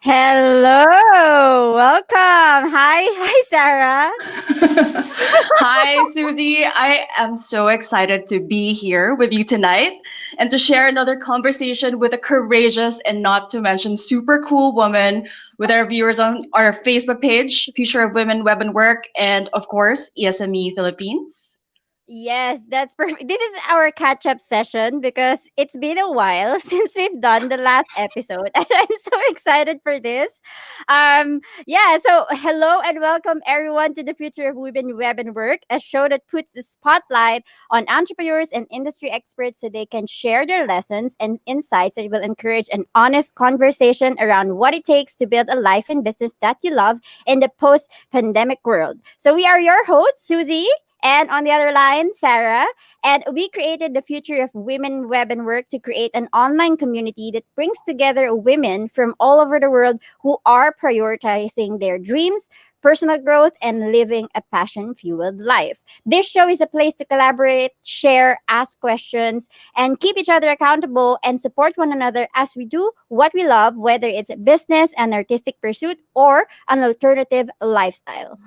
Hello, welcome. Hi, Sarah. Hi, Susie. I am so excited to be here with you tonight and to share another conversation with a courageous and not to mention super cool woman with our viewers on our Facebook page, Future of Women Web and Work, and of course, ESME Philippines. Yes, that's perfect. This is our catch up session because it's been a while since we've done the last episode, and I'm so excited for this. So hello and welcome everyone to the Future of Women Web and Work, a show that puts the spotlight on entrepreneurs and industry experts so they can share their lessons and insights that will encourage an honest conversation around what it takes to build a life and business that you love in the post pandemic world. So we are your hosts, Susie. And on the other line, Sarah. And we created the Future of Women Web and Work to create an online community that brings together women from all over the world who are prioritizing their dreams, personal growth, and living a passion fueled life. This show is a place to collaborate, share, ask questions, and keep each other accountable and support one another as we do what we love, whether it's a business, an artistic pursuit, or an alternative lifestyle.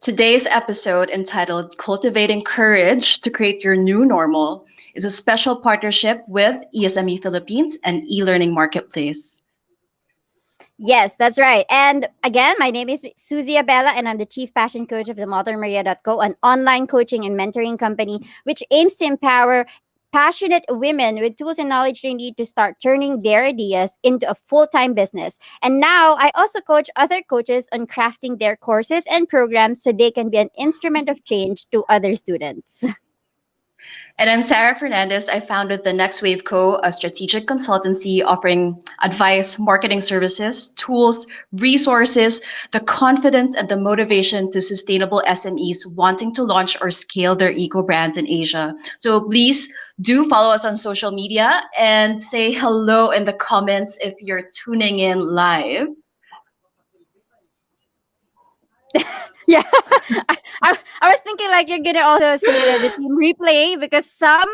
Today's episode, entitled Cultivating Courage to Create Your New Normal, is a special partnership with ESME Philippines and e-learning marketplace. Yes, that's right. And again, my name is Susie Abella, and I'm the Chief Passion Coach of the ModernMaria.co, an online coaching and mentoring company which aims to empower passionate women with tools and knowledge they need to start turning their ideas into a full-time business. And now I also coach other coaches on crafting their courses and programs so they can be an instrument of change to other students. And I'm Sarah Fernandez. I founded the Next Wave Co., a strategic consultancy offering advice, marketing services, tools, resources, the confidence and the motivation to sustainable SMEs wanting to launch or scale their eco brands in Asia. So please do follow us on social media and say hello in the comments if you're tuning in live. Yeah, I was thinking like you're gonna also say the team replay because some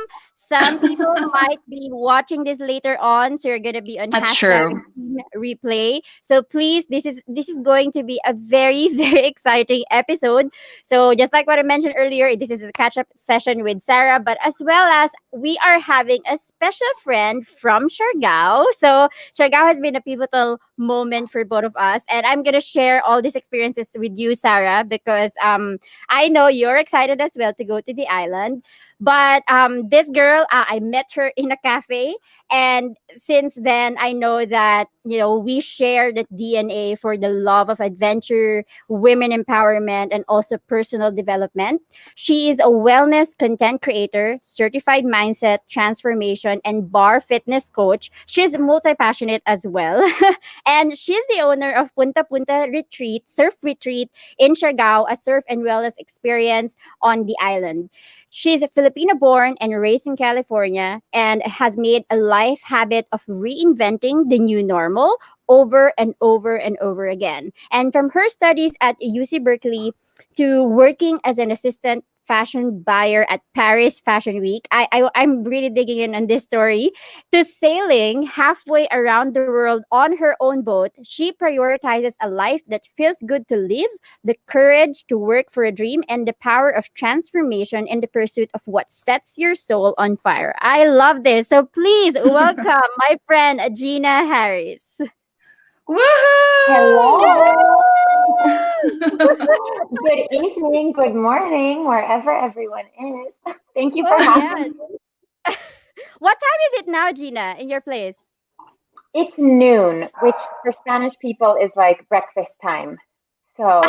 people might be watching this later on, so you're gonna be on That's hashtag true. team replay. So please, this is going to be a very very exciting episode. So just like what I mentioned earlier, this is a catch up session with Sarah, but as well as we are having a special friend from Siargao. So Siargao has been a pivotal moment for both of us. And I'm going to share all these experiences with you, Sarah, because I know you're excited as well to go to the island. But this girl, I met her in a cafe. And since then, I know that, we share the DNA for the love of adventure, women empowerment, and also personal development. She is a wellness content creator, certified mindset transformation, and bar fitness coach. She's multi passionate as well. And she's the owner of Punta Punta Surf Retreat in Siargao, a surf and wellness experience on the island. She's a Filipino born and raised in California and has made a life habit of reinventing the new normal over and over and over again. And from her studies at UC Berkeley to working as an assistant fashion buyer at Paris Fashion Week, I'm really digging in on this story, to sailing halfway around the world on her own boat. She prioritizes a life that feels good to live, the courage to work for a dream, and the power of transformation in the pursuit of what sets your soul on fire. I love this. So please welcome my friend Gina Harris. Woohoo! Hello. Good evening, good morning, wherever everyone is. Thank you for Oh having yeah. me. What time is it now, Gina, in your place? It's noon, which for Spanish people is like breakfast time. So,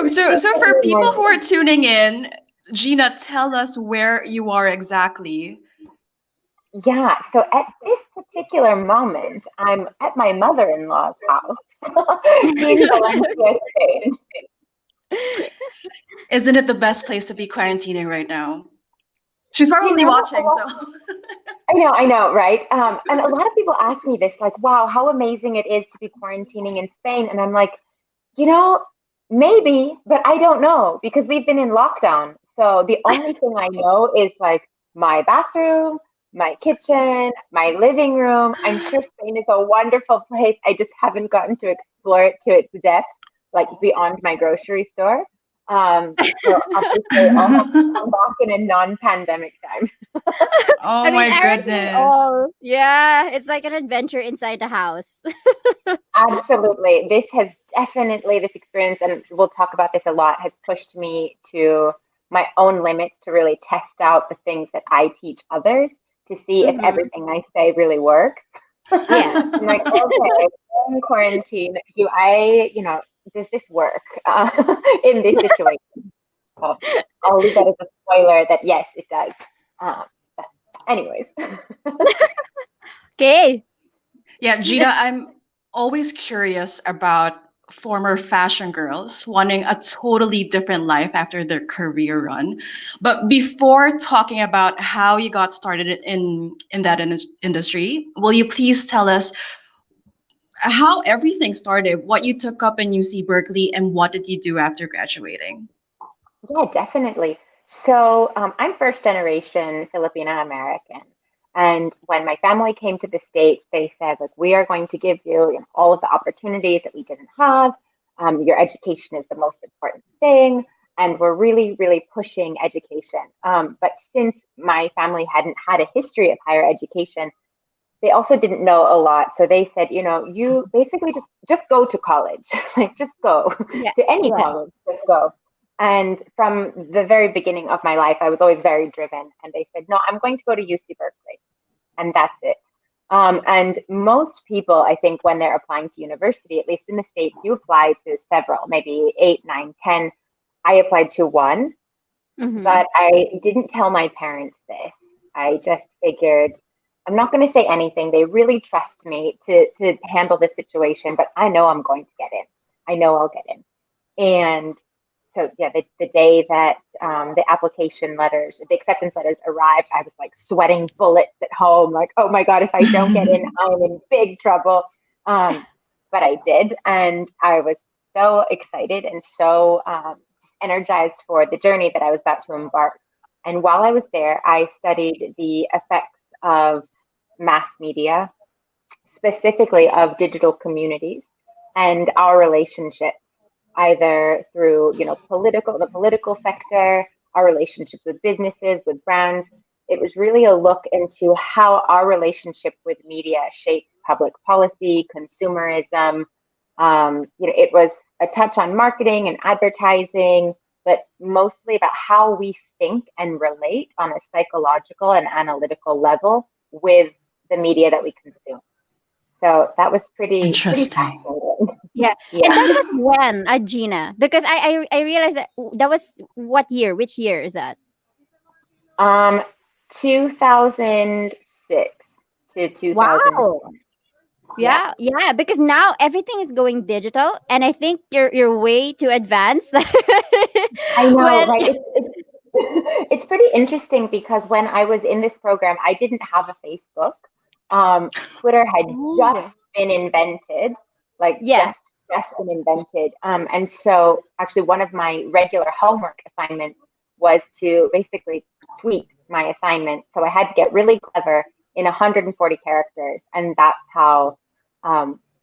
So for good people who are morning. tuning in, Gina, tell us where you are exactly. Yeah, so at this particular moment, I'm at my mother-in-law's house in Valencia, Spain. Isn't it the best place to be quarantining right now? She's You probably know, watching, so. I know, right? And a lot of people ask me this, like, wow, how amazing it is to be quarantining in Spain. And I'm like, you know, maybe, but I don't know because we've been in lockdown. So the only thing I know is like my bathroom, my kitchen, my living room. I'm sure Spain is a wonderful place. I just haven't gotten to explore it to its depth, like beyond my grocery store. So obviously I'll have to come back in a non-pandemic time. I Oh mean, my everything goodness. all. Yeah, it's like an adventure inside the house. Absolutely. This experience, and we'll talk about this a lot, has pushed me to my own limits to really test out the things that I teach others to see if Hmm. everything I say really works. Yeah. I'm like, okay, in quarantine, does this work in this situation? So I'll leave that as a spoiler that yes, it does. But anyways, Okay. Yeah, Gina, I'm always curious about former fashion girls wanting a totally different life after their career run. But before talking about how you got started in that industry, will you please tell us how everything started, what you took up in UC Berkeley, and what did you do after graduating? yeah, definitely. So I'm first generation Filipina American. And when my family came to the States, they said, like, we are going to give you, all of the opportunities that we didn't have. Your education is the most important thing. And we're really, really pushing education. But since my family hadn't had a history of higher education, they also didn't know a lot. So they said, you basically just go to college, like just go Yeah. to any Yeah. college, just go. And from the very beginning of my life, I was always very driven. And they said, no, I'm going to go to UC Berkeley, and that's it. And most people, I think, when they're applying to university, at least in the States, you apply to several, maybe 8, 9, 10. I applied to one, Hmm. but I didn't tell my parents this. I just figured I'm not going to say anything. They really trust me to handle the situation, but I know I'm going to get in. I know I'll get in. And so, yeah, the day that the acceptance letters arrived, I was like sweating bullets at home. Like, oh my God, if I don't get in, I'm in big trouble. But I did. And I was so excited and so energized for the journey that I was about to embark. And while I was there, I studied the effects of mass media, specifically of digital communities and our relationships, either through the political sector, our relationships with businesses, with brands. It was really a look into how our relationship with media shapes public policy, consumerism. It was a touch on marketing and advertising, but mostly about how we think and relate on a psychological and analytical level with the media that we consume. So that was pretty Interesting. fascinating. Yeah. And Yeah. that was when, Gina, because I realized that that was what year? Which year is that? Um, 2006 to Wow. 2010. Yeah. Yeah, yeah, because now everything is going digital, and I think you're way too advanced. I know, When right? It's pretty interesting because when I was in this program, I didn't have a Facebook. Twitter had Ooh. just been invented, like Yeah. just been invented. And so actually one of my regular homework assignments was to basically tweet my assignment. So I had to get really clever in 140 characters, and that's how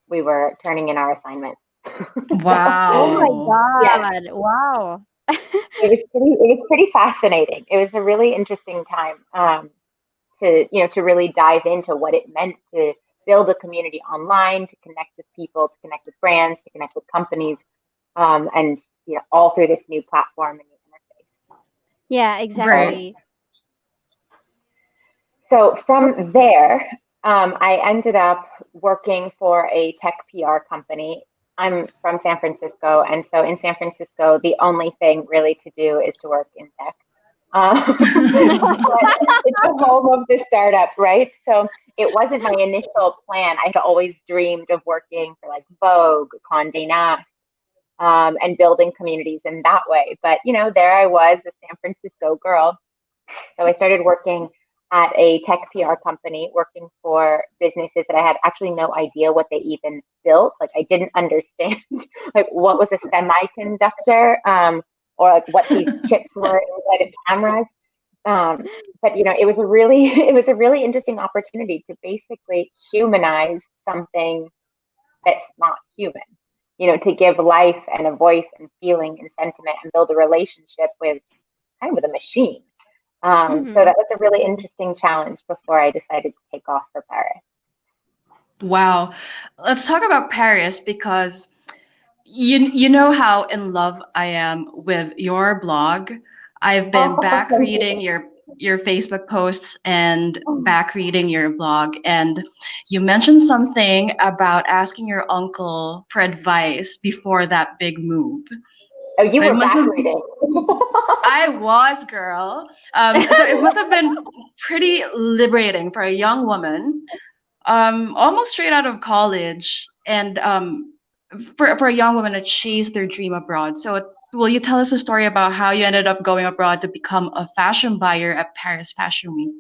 we were turning in our assignments. Oh So my Wow. yeah, God. Wow. it was pretty fascinating. It was a really interesting time to really dive into what it meant to build a community online, to connect with people, to connect with brands, to connect with companies, and all through this new platform and new interface. Yeah, Right. So exactly. so from there, I ended up working for a tech PR company. I'm from San Francisco, and so in San Francisco, the only thing really to do is to work in tech. But it's the home of the startup, right? So it wasn't my initial plan. I had always dreamed of working for like Vogue, Condé Nast, and building communities in that way. But there I was, a San Francisco girl. So I started working at a tech PR company, working for businesses that I had actually no idea what they even built. Like I didn't understand like what was a semiconductor, or like what these chips were inside of cameras. But it was a really interesting opportunity to basically humanize something that's not human. To give life and a voice and feeling and sentiment and build a relationship with a machine. So that was a really interesting challenge before I decided to take off for Paris. Wow. Let's talk about Paris, because you know how in love I am with your blog. I've been back reading your Facebook posts and back reading your blog, and you mentioned something about asking your uncle for advice before that big move. Oh, you were back reading. I was, girl. So it must have been pretty liberating for a young woman, almost straight out of college, and for a young woman to chase their dream abroad. So will you tell us a story about how you ended up going abroad to become a fashion buyer at Paris Fashion Week?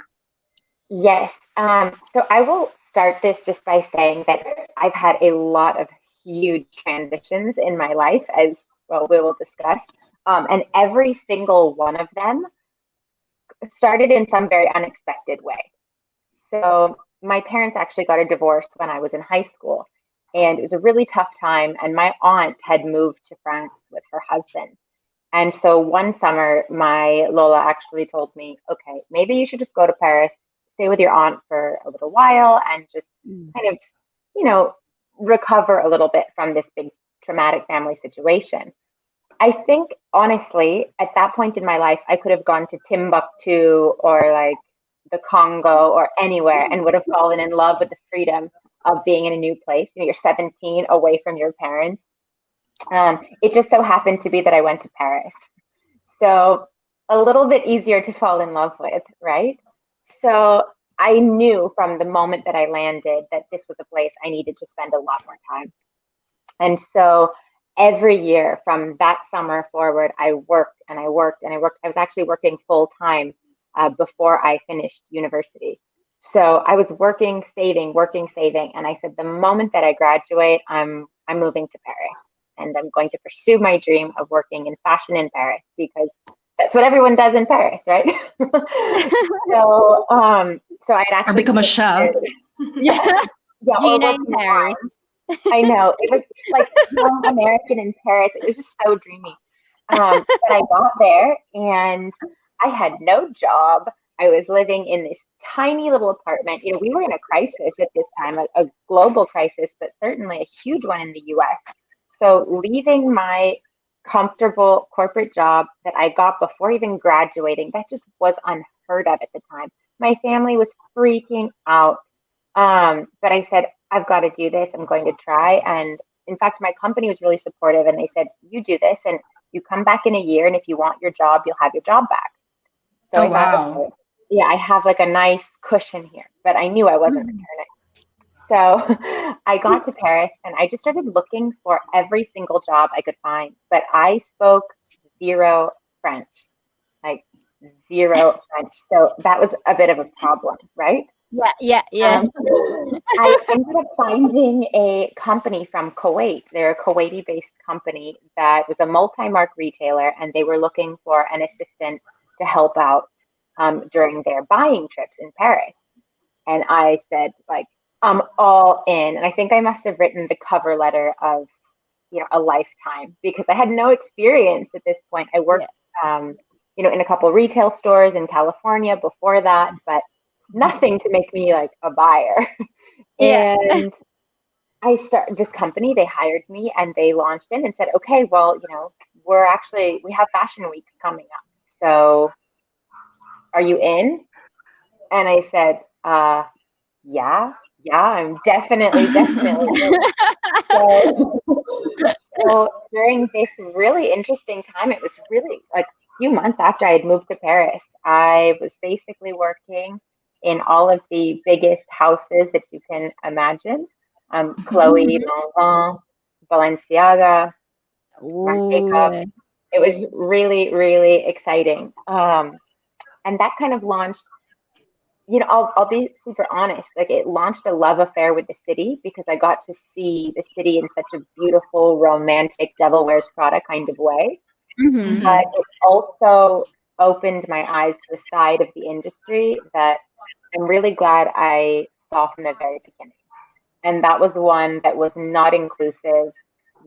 Yes. So I will start this just by saying that I've had a lot of huge transitions in my life, as well we will discuss. And every single one of them started in some very unexpected way. So my parents actually got a divorce when I was in high school, and it was a really tough time. And my aunt had moved to France with her husband. And so one summer, my Lola actually told me, okay, maybe you should just go to Paris, stay with your aunt for a little while, and just kind of, recover a little bit from this big traumatic family situation. I think, honestly, at that point in my life, I could have gone to Timbuktu or like the Congo or anywhere and would have fallen in love with the freedom of being in a new place. You're 17, away from your parents. It just so happened to be that I went to Paris. So a little bit easier to fall in love with, right? So I knew from the moment that I landed that this was a place I needed to spend a lot more time. And so every year from that summer forward, I worked and I worked and I worked. I was actually working full time before I finished university. So I was working, saving, and I said, the moment that I graduate, I'm moving to Paris, and I'm going to pursue my dream of working in fashion in Paris, because that's what everyone does in Paris, right? So I'd actually or become a chef. Yeah, Gina in Paris. I know, it was like young American in Paris. It was just so dreamy. But I got there and I had no job. I was living in this tiny little apartment. We were in a crisis at this time, a global crisis, but certainly a huge one in the US. So leaving my comfortable corporate job that I got before even graduating, that just was unheard of at the time. My family was freaking out. But I said, I've got to do this. I'm going to try. And in fact, my company was really supportive, and they said, you do this and you come back in a year, and if you want your job, you'll have your job back. So I thought, okay, yeah, I have like a nice cushion here, but I knew I wasn't returning. So I got to Paris and I just started looking for every single job I could find, but I spoke zero French, like zero French. So that was a bit of a problem, right? Yeah. I ended up finding a company from Kuwait. They're a Kuwaiti-based company that was a multi-mark retailer, and they were looking for an assistant to help out during their buying trips in Paris. And I said, like, I'm all in. And I think I must have written the cover letter of, a lifetime, because I had no experience at this point. I worked, in a couple of retail stores in California before that, but nothing to make me like a buyer. Yeah. And I started this company, they hired me and they launched in and said, okay, well, we have Fashion Week coming up. So are you in? And I said, yeah, I'm definitely in. So during this really interesting time, it was really like a few months after I had moved to Paris, I was basically working in all of the biggest houses that you can imagine. Chloe, Lanvin, Balenciaga, Marc Jacobs. It was really, really exciting. And that kind of launched, I'll be super honest, like it launched a love affair with the city, because I got to see the city in such a beautiful, romantic, Devil Wears Prada kind of way. But it also opened my eyes to a side of the industry that I'm really glad I saw from the very beginning. And that was one that was not inclusive,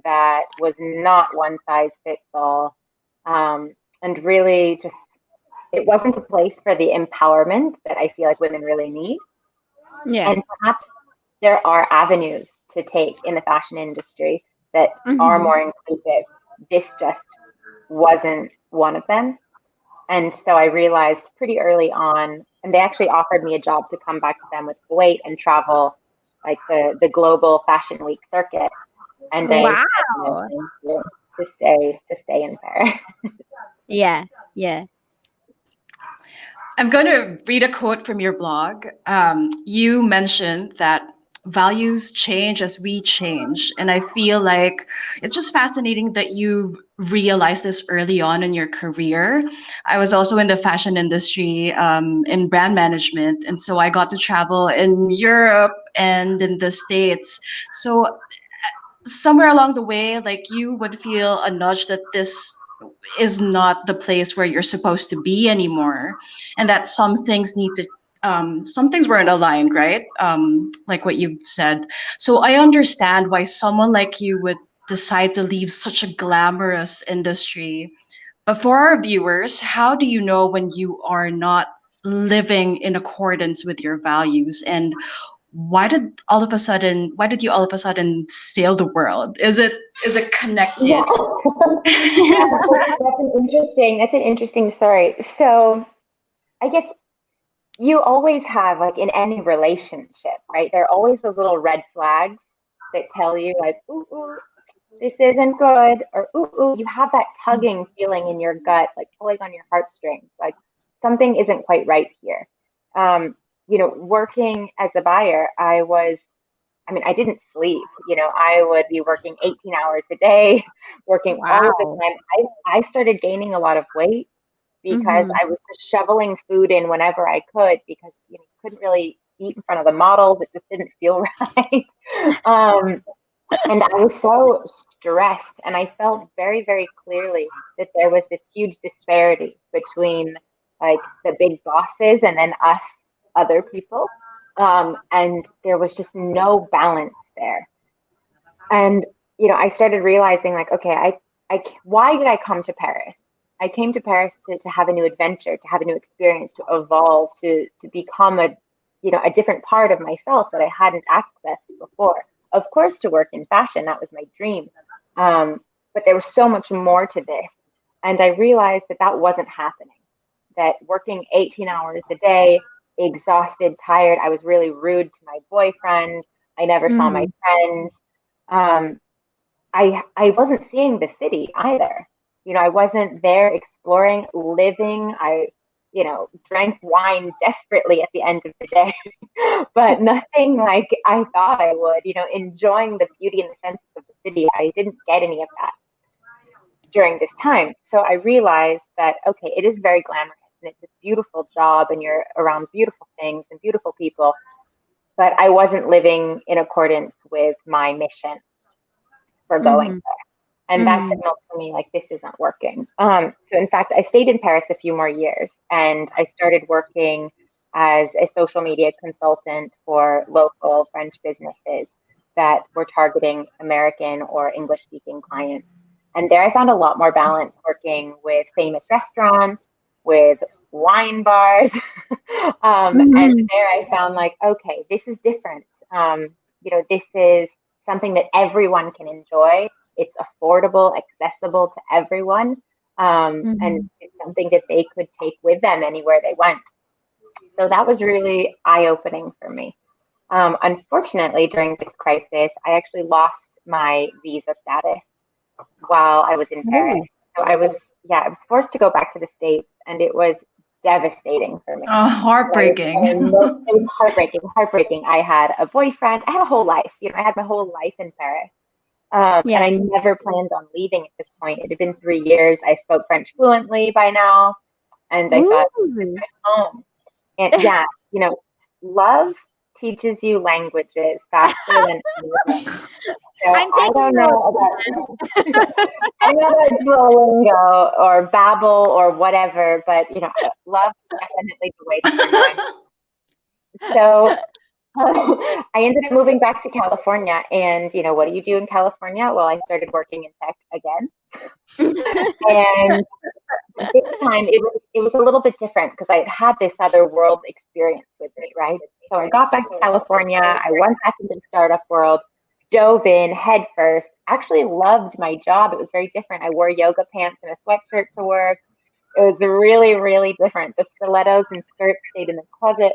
that was not one size fits all, and really just, it wasn't a place for the empowerment that I feel like women really need. Yeah. And perhaps there are avenues to take in the fashion industry that are Mhm. more inclusive. This just wasn't one of them. And so I realized pretty early on, and they actually offered me a job to come back to them with Kuwait and travel like the global fashion week circuit. And I Wow. said no, thank you, to stay in Paris. Yeah. Yeah. I'm going to read a quote from your blog. You mentioned that values change as we change. And I feel like it's just fascinating that you realized this early on in your career. I was also in the fashion industry, in brand management. And so I got to travel in Europe and in the States. So somewhere along the way, like you would feel a nudge that this is not the place where you're supposed to be anymore, and that some things need to some things weren't aligned, right? Like what you said. So I understand why someone like you would decide to leave such a glamorous industry. But for our viewers, how do you know when you are not living in accordance with your values, and why did you all of a sudden sail the world? Is it Yeah. connected? That's an interesting story. So I guess you always have, like in any relationship, right? There are always those little red flags that tell you like, ooh, ooh, this isn't good, or ooh, ooh, you have that tugging feeling in your gut, like pulling on your heartstrings, like something isn't quite right here. Um, working as a buyer, I didn't sleep. I would be working 18 hours a day, working all of the Wow. time. I started gaining a lot of weight because Mhm. I was just shoveling food in whenever I could because you couldn't really eat in front of the models. It just didn't feel right. Um, and I was so stressed, and I felt very, very clearly that there was this huge disparity between like the big bosses and then us other people. And there was just no balance there. And, I started realizing like, okay, why did I come to Paris? I came to Paris to have a new adventure, to have a new experience, to evolve, to become a different part of myself that I hadn't accessed before. Of course, to work in fashion, that was my dream. But there was so much more to this. And I realized that that wasn't happening, that working 18 hours a day, exhausted, tired, I was really rude to my boyfriend. I never saw my Mhm. friends. Um, I wasn't seeing the city either. I wasn't there exploring, living. Drank wine desperately at the end of the day, but nothing like I thought I would. Enjoying the beauty and the sense of the city. I didn't get any of that during this time. So I realized that, okay, it is very glamorous and it's this beautiful job and you're around beautiful things and beautiful people, but I wasn't living in accordance with my mission for going. Mhm. And that Mhm. signaled to me like this isn't working. So in fact, I stayed in Paris a few more years, and I started working as a social media consultant for local French businesses that were targeting American or English speaking clients. And there I found a lot more balance working with famous restaurants, with wine bars. And Mhm. there I found like, okay, this is different. This is something that everyone can enjoy. It's affordable, accessible to everyone, and Mhm. it's something that they could take with them anywhere they went. So that was really eye-opening for me. Unfortunately, during this crisis, I actually lost my visa status while I was in Paris. Oh. So I was forced to go back to the States, and it was devastating for me. Oh, heartbreaking. It was heartbreaking, heartbreaking. I had a boyfriend. I had a whole life. I had my whole life in Paris. And Yeah. I never planned on leaving at this point. It had been 3 years. I spoke French fluently by now. And I thought, this is Ooh. my home. And yeah, love teaches you languages faster than anything. So I'm I taking don't notes. know about I don't know about Duolingo or Babbel or whatever, but love is definitely the way that we're going. So I ended up moving back to California, and what do you do in California? Well, I started working in tech again, and this time it was a little bit different because I had this other world experience with me, right? So I got back to California, I went back into the startup world, dove in head first, actually loved my job. It was very different. I wore yoga pants and a sweatshirt to work. It was really, really different. The stilettos and skirts stayed in the closet.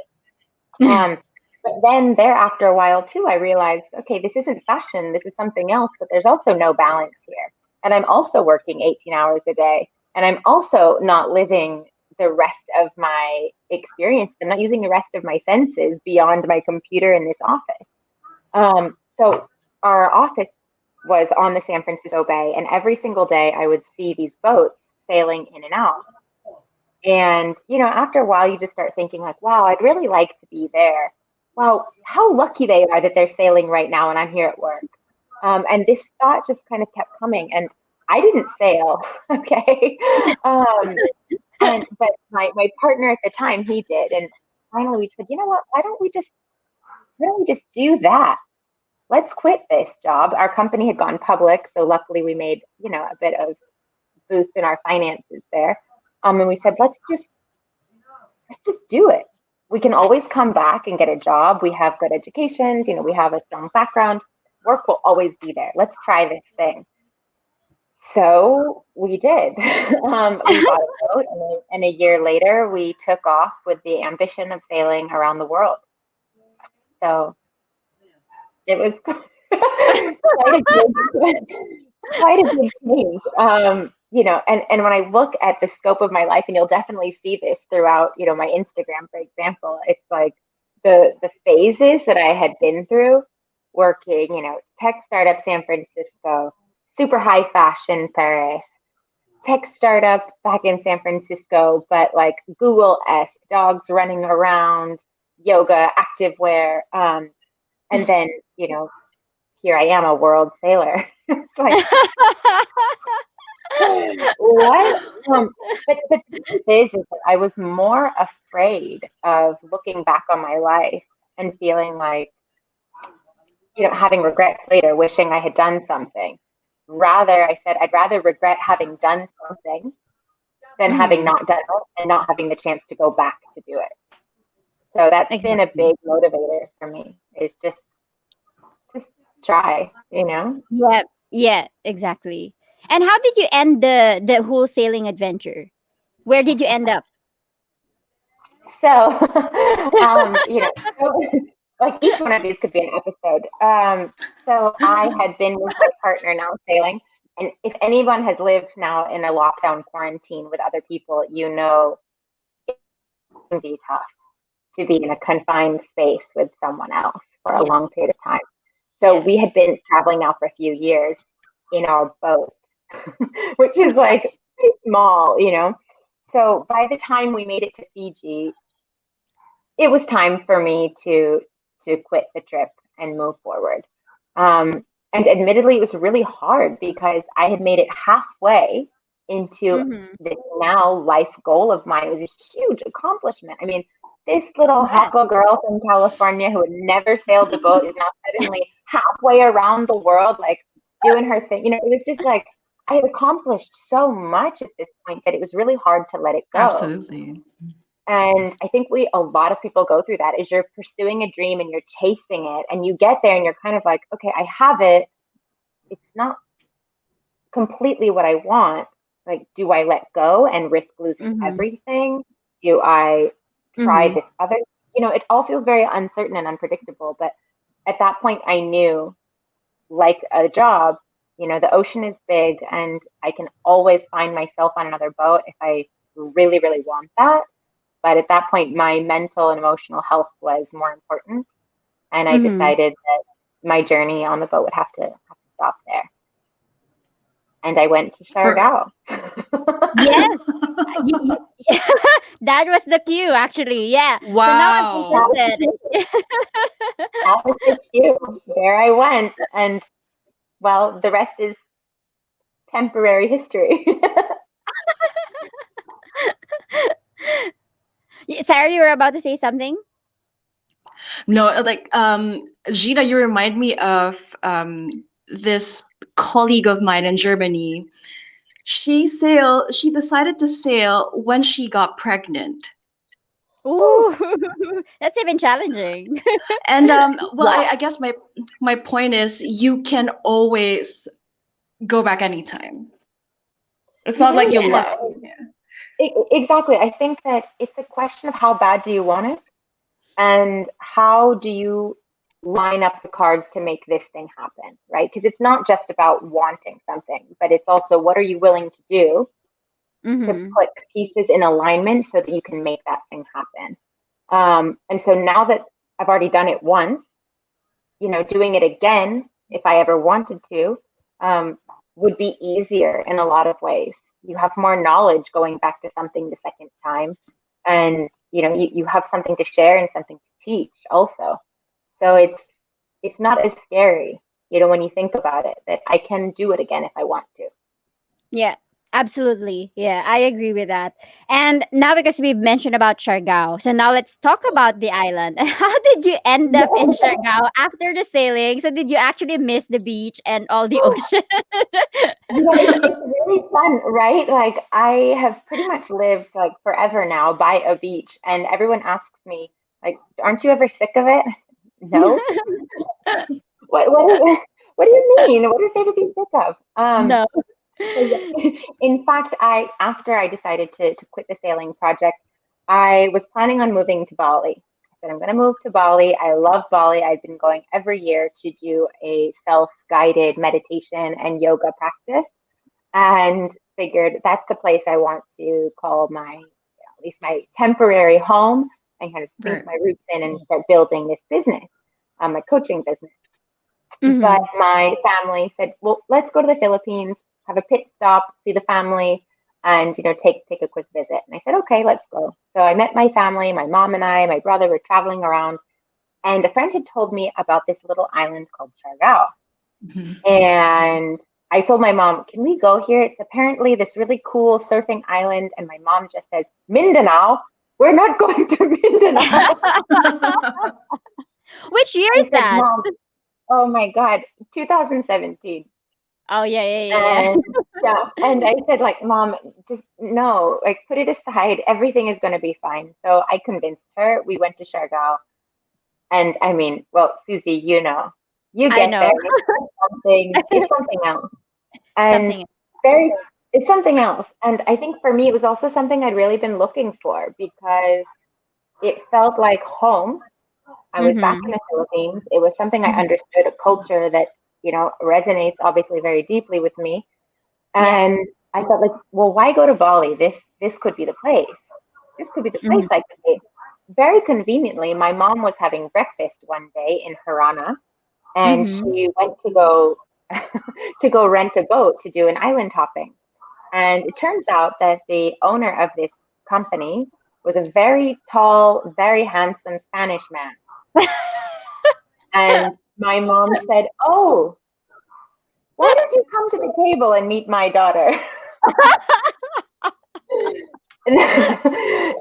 Um, but then there, after a while too, I realized, okay, this isn't fashion. This is something else, but there's also no balance here. And I'm also working 18 hours a day. And I'm also not living the rest of my experience. I'm not using the rest of my senses beyond my computer in this office. So our office was on the San Francisco Bay, and every single day I would see these boats sailing in and out. And, after a while, you just start thinking like, wow, I'd really like to be there. Wow, how lucky they are that they're sailing right now and I'm here at work. And this thought just kind of kept coming. And I didn't sail, okay? But my partner at the time, he did. And finally we said, you know what, why don't we just do that? Let's quit this job. Our company had gone public, so luckily we made, a bit of boost in our finances there. And we said, let's just do it. We can always come back and get a job. We have good educations, we have a strong background. Work will always be there. Let's try this thing. So we did. We bought a boat, and a year later, we took off with the ambition of sailing around the world. So it was quite a big change. And when I look at the scope of my life, and you'll definitely see this throughout, my Instagram, for example, it's like the phases that I had been through working, tech startup San Francisco, super high fashion Paris, tech startup back in San Francisco, but like Google-esque, dogs running around, yoga, activewear, and then, here I am, a world sailor. It's like, what? But the truth is that I was more afraid of looking back on my life and feeling like, having regrets later, wishing I had done something. Rather, I said, I'd rather regret having done something than having not done it and not having the chance to go back to do it. So that's been a big motivator for me, is just try, Yeah, exactly. And how did you end the whole sailing adventure? Where did you end up? So, like each one of these could be an episode. So I had been with my partner now sailing. And if anyone has lived now in a lockdown quarantine with other people, it can be tough to be in a confined space with someone else for a long period of time. So we had been traveling now for a few years in our boat, which is like pretty small, So by the time we made it to Fiji, it was time for me to quit the trip and move forward. And admittedly, it was really hard because I had made it halfway into the now life goal of mine. It was a huge accomplishment. I mean, this little Hapa girl from California who had never sailed a boat is now suddenly halfway around the world, like doing her thing. It was just like I had accomplished so much at this point that it was really hard to let it go. Absolutely. And I think a lot of people go through that, is you're pursuing a dream and you're chasing it, and you get there and you're kind of like, okay, I have it. It's not completely what I want. Like, do I let go and risk losing everything? Do I try this other? It all feels very uncertain and unpredictable. But at that point, I knew, like a job, the ocean is big and I can always find myself on another boat if I really, really want that. But at that point, my mental and emotional health was more important. And I decided that my journey on the boat would have to stop there. And I went to Siargao. Yes. That was the cue, actually. Yeah. Wow. So now I'm interested. That was the cue. There I went. And well, the rest is temporary history. Sarah, you were about to say something? No, like Gina, you remind me of this colleague of mine in Germany. She decided to sail when she got pregnant. Ooh, that's even challenging. And well, Yeah. I guess my point is you can always go back anytime. It's You not like really you can. love. Exactly. I think that it's a question of how bad do you want it, and how do you line up the cards to make this thing happen, right? Because it's not just about wanting something, but it's also what are you willing to do to Mm-hmm. put the pieces in alignment so that you can make that thing happen. And so now that I've already done it once, doing it again, if I ever wanted to, would be easier in a lot of ways. You have more knowledge going back to something the second time, and you have something to share and something to teach also. So it's not as scary, when you think about it, that I can do it again if I want to. Yeah, absolutely. Yeah, I agree with that. And now because we've mentioned about Siargao, so now let's talk about the island. How did you end up in Siargao after the sailing? So did you actually miss the beach and all the ocean? It's really fun, right? Like I have pretty much lived like forever now by a beach, and everyone asks me, like, aren't you ever sick of it? No. What do you mean? What is there to be sick of? No. So yeah. In fact, after I decided to quit the sailing project, I was planning on moving to Bali. I said I'm going to move to Bali. I love Bali. I've been going every year to do a self-guided meditation and yoga practice, and figured that's the place I want to call my, at least my temporary home, and kind of sink Right. my roots in and start building this business, my coaching business. But Mm-hmm. my family said, well, let's go to the Philippines, have a pit stop, see the family, and take a quick visit. And I said, okay, let's go. So I met my family, my mom and I, my brother were traveling around, and a friend had told me about this little island called Siargao. Mhm. And I told my mom, can we go here? It's apparently this really cool surfing island. And my mom just says, Mindanao? We're not going to Mindanao. Which year I is said, that? Mom, oh my God, 2017. Oh yeah, yeah, yeah, yeah. And yeah, and I said, like, Mom, just no, like, put it aside. Everything is going to be fine. So I convinced her. We went to Siargao. And I mean, well, Susie, you I get there. know. It's something else. And Something. very, it's something else. And I think for me, it was also something I'd really been looking for, because it felt like home. I was back in Mm-hmm. the Philippines. It was something I understood, a culture that, resonates obviously very deeply with me. Yeah. And I thought, like, well, why go to Bali? This could be the place. This could be the place Mm-hmm. I could be. Very conveniently, my mom was having breakfast one day in Harana, and Mm-hmm. she went to go to go rent a boat to do an island hopping. And it turns out that the owner of this company was a very tall, very handsome Spanish man. And my mom said, oh, why don't you come to the table and meet my daughter?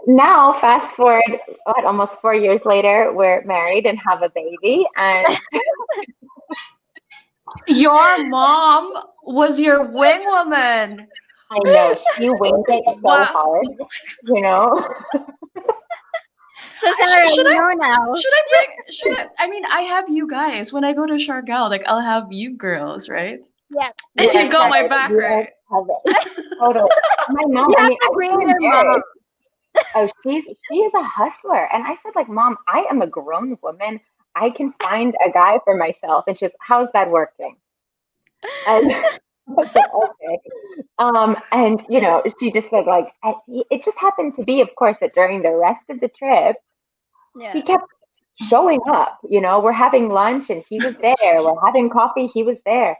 Now, fast forward, almost 4 years later, we're married and have a baby. And Your mom was your wing woman. I know she winged it so Wow. hard, you know. So Sarah, Should you I know now. should I bring should I mean I have you guys when I go to Siargao, like I'll have you girls, right? Yeah. You You are got my covered. back, You are right? covered. Totally. My mom, You I have mean, to I was bring so your mom. embarrassed. Oh, she is a hustler. And I said, like, Mom, I am a grown woman. I can find a guy for myself. And she goes, how's that working? And I said, okay. And she just said, like, it just happened to be, of course, that during the rest of the trip, he Yeah. kept showing up. We're having lunch and he was there. We're having coffee, he was there.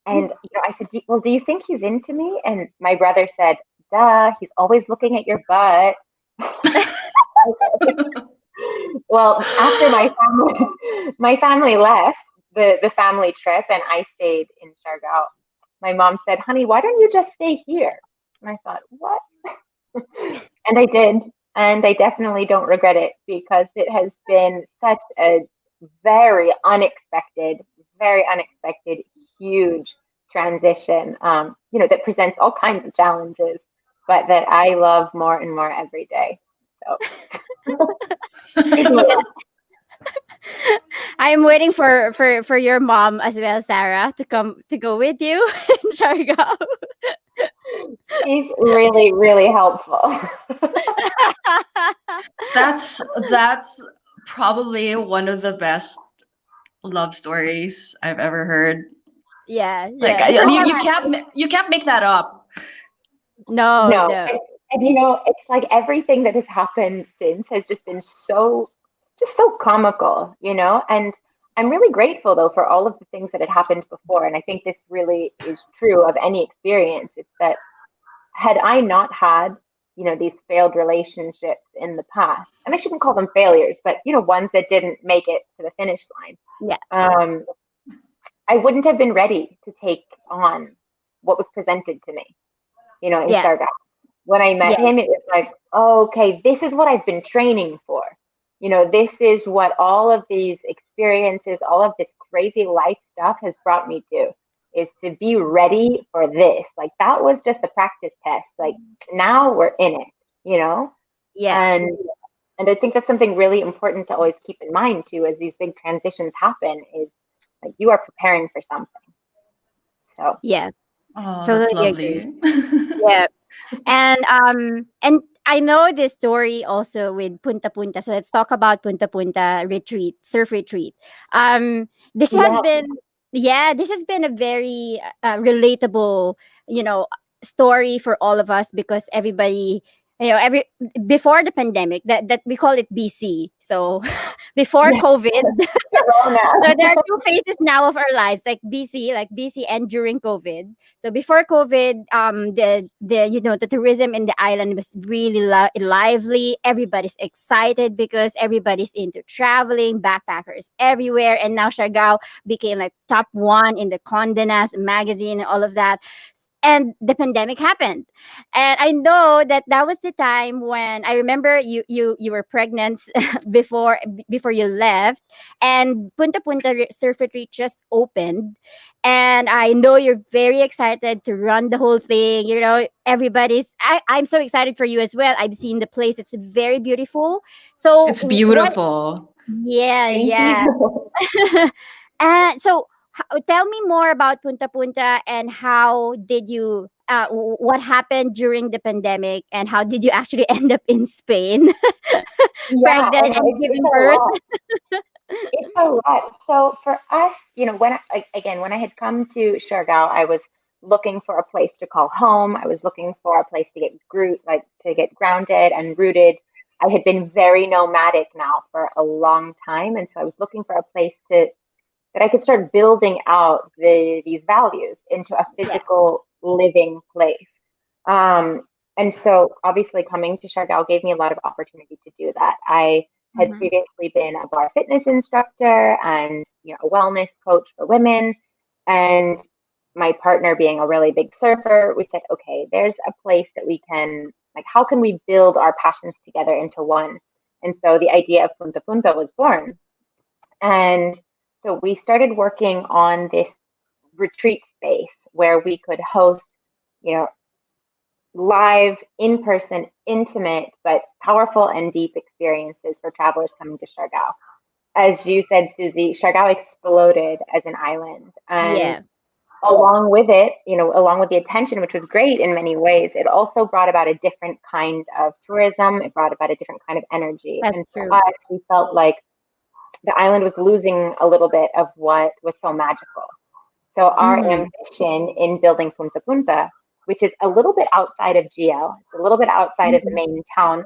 And I said, well, do you think he's into me? And my brother said, duh, he's always looking at your butt. Well, after my family left, the family trip and I stayed in Siargao, my mom said, "Honey, why don't you just stay here?" And I thought, "What?" And I did. And I definitely don't regret it because it has been such a very unexpected, very unexpected, huge transition, that presents all kinds of challenges, but that I love more and more every day. So, Yeah. I'm waiting for your mom as well, Sarah, to go with you in Siargao. she's really, really helpful. That's probably one of the best love stories I've ever heard. Yeah, Like yeah. So you can't make that up. no, No, no. and it's like everything that has happened since has just been just so comical, and I'm really grateful though for all of the things that had happened before. And I think this really is true of any experience. It's that had I not had, these failed relationships in the past, and I shouldn't call them failures, but ones that didn't make it to the finish line, Yeah, I wouldn't have been ready to take on what was presented to me, in yeah, Siargao. When I met yeah, him, it was like, oh, okay, this is what I've been training for. This is what all of these experiences, all of this crazy life stuff has brought me to, is to be ready for this. Like that was just a practice test. Like now we're in it, you know? yeah, And I think that's something really important to always keep in mind too, as these big transitions happen, is like you are preparing for something. So yeah. Oh, that's Totally agree. lovely. Yeah. And I know this story also with Punta Punta. So let's talk about Punta Punta retreat, surf retreat. This has yeah, been this has been a very relatable, you know, story for all of us because everybody, every before the pandemic that we call it BC. So before yeah, COVID, so there are Corona. two phases now of our lives, like BC and during COVID. So before COVID, the tourism in the island was really lively. Everybody's excited because everybody's into traveling, backpackers everywhere, and now Siargao became like top one in the Condé Nast magazine, all of that. And the pandemic happened, and I know that was the time when I remember you were pregnant before you left, and Punta Punta Surf Retreat just opened, and I know you're very excited to run the whole thing. I'm so excited for you as well. I've seen the place; it's very beautiful. So It's what? beautiful. Yeah, Thank yeah. you. And so, tell me more about Punta Punta and how did you? What happened during the pandemic, and how did you actually end up in Spain, Yeah, I pregnant know and it's giving a birth? lot. It's a lot. So for us, when I had come to Siargao, I was looking for a place to call home. I was looking for a place to to get grounded and rooted. I had been very nomadic now for a long time, and so I was looking for a place that I could start building out these values into a Yeah. physical living place. Um, and so obviously coming to Siargao gave me a lot of opportunity to do that. I had Mm-hmm. previously been a bar fitness instructor and a wellness coach for women. And my partner being a really big surfer, we said, okay, there's a place that we can, like, how can we build our passions together into one? And so the idea of Punta Punta was born. And so we started working on this retreat space where we could host, you know, live, in person, intimate, but powerful and deep experiences for travelers coming to Siargao. As you said, Susie, Siargao exploded as an island. And Yeah, along with it, along with the attention, which was great in many ways, it also brought about a different kind of tourism. It brought about a different kind of energy. that's And for true. us, we felt like the island was losing a little bit of what was so magical. So our Mm-hmm. ambition in building Punta Punta, which is a little bit outside of GL, it's a little bit outside of the Mm-hmm. main town,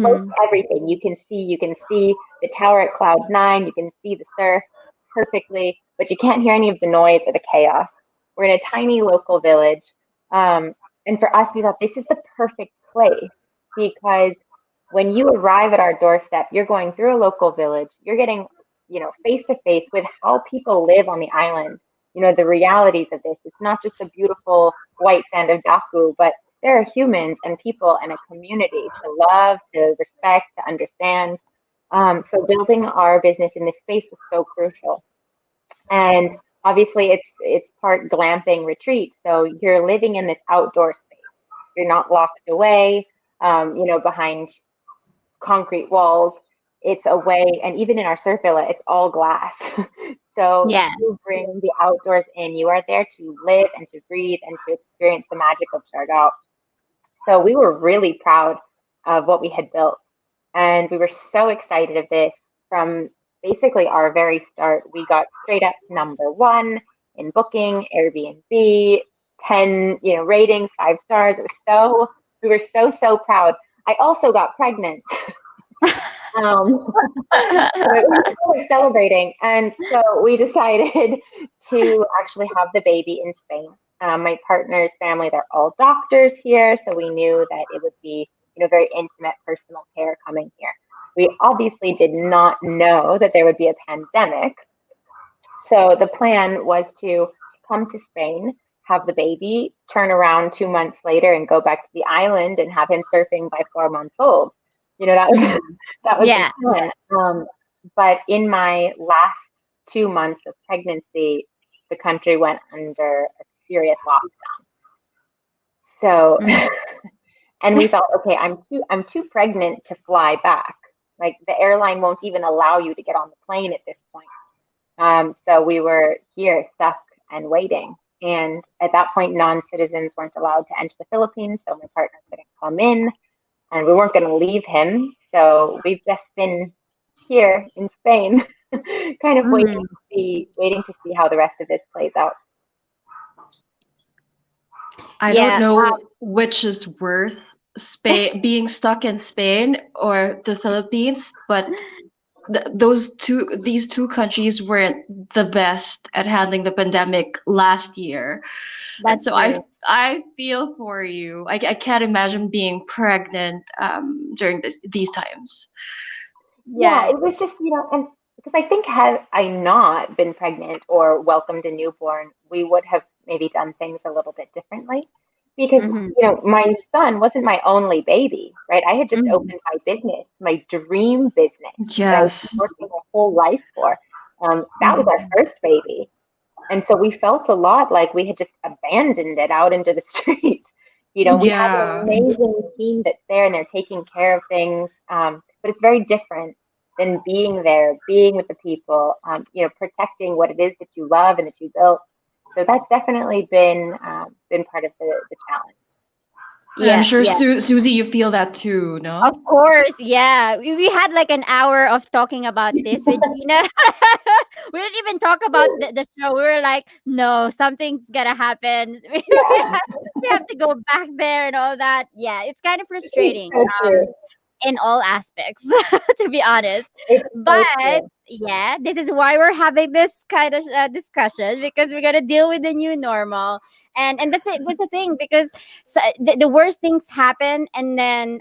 close Mm-hmm. to everything. You can see the tower at Cloud 9, you can see the surf perfectly, but you can't hear any of the noise or the chaos. We're in a tiny local village. Um, and for us, we thought this is the perfect place because when you arrive at our doorstep, you're going through a local village, you're getting face to face with how people live on the island. The realities of this. It's not just the beautiful white sand of Daku, but there are humans and people and a community to love, to respect, to understand. So building our business in this space was so crucial. And obviously it's part glamping retreat. So you're living in this outdoor space. You're not locked away, behind concrete walls. It's a way, and even in our surf villa, it's all glass. So Yeah. you bring the outdoors in. You are there to live and to breathe and to experience the magic of Siargao. So we were really proud of what we had built. And we were so excited of this from basically our very start. We got straight up to #1 in booking, Airbnb, 10, ratings, 5 stars. We were so proud. I also got pregnant. So we're celebrating. And so we decided to actually have the baby in Spain. My partner's family, they're all doctors here. So we knew that it would be, very intimate personal care coming here. We obviously did not know that there would be a pandemic. So the plan was to come to Spain, have the baby, turn around 2 months later and go back to the island and have him surfing by 4 months old. That was Yeah. the plan. But in my last 2 months of pregnancy, the country went under a serious lockdown. So, and we thought, okay, I'm too pregnant to fly back. Like the airline won't even allow you to get on the plane at this point. So we were here stuck and waiting. And at that point, non-citizens weren't allowed to enter the Philippines. So my partner couldn't come in. And we weren't going to leave him. So we've just been here in Spain, kind of waiting to see how the rest of this plays out. I don't know which is worse, Spain, being stuck in Spain or the Philippines, but these two countries weren't the best at handling the pandemic last year. And so I feel for you. I can't imagine being pregnant during these times. Yeah, it was just, and because I think had I not been pregnant or welcomed a newborn, we would have maybe done things a little bit differently. Because, my son wasn't my only baby, right? I had just opened my business, my dream business that I was working my whole life for. That was our first baby. And so we felt a lot like we had just abandoned it out into the street. We have an amazing team that's there and they're taking care of things. But it's very different than being there, being with the people, protecting what it is that you love and that you built. So that's definitely been part of the challenge. Yeah, I'm sure, Susie, you feel that too, no? Of course, yeah. We had like an hour of talking about this with Gina. We didn't even talk about the show. We were like, no, something's gonna happen. We have to go back there and all that. Yeah, it's kind of frustrating. In all aspects, to be honest. But yeah, this is why we're having this kind of discussion, because we're gonna deal with the new normal, and that's it. That's the thing, because the worst things happen, and then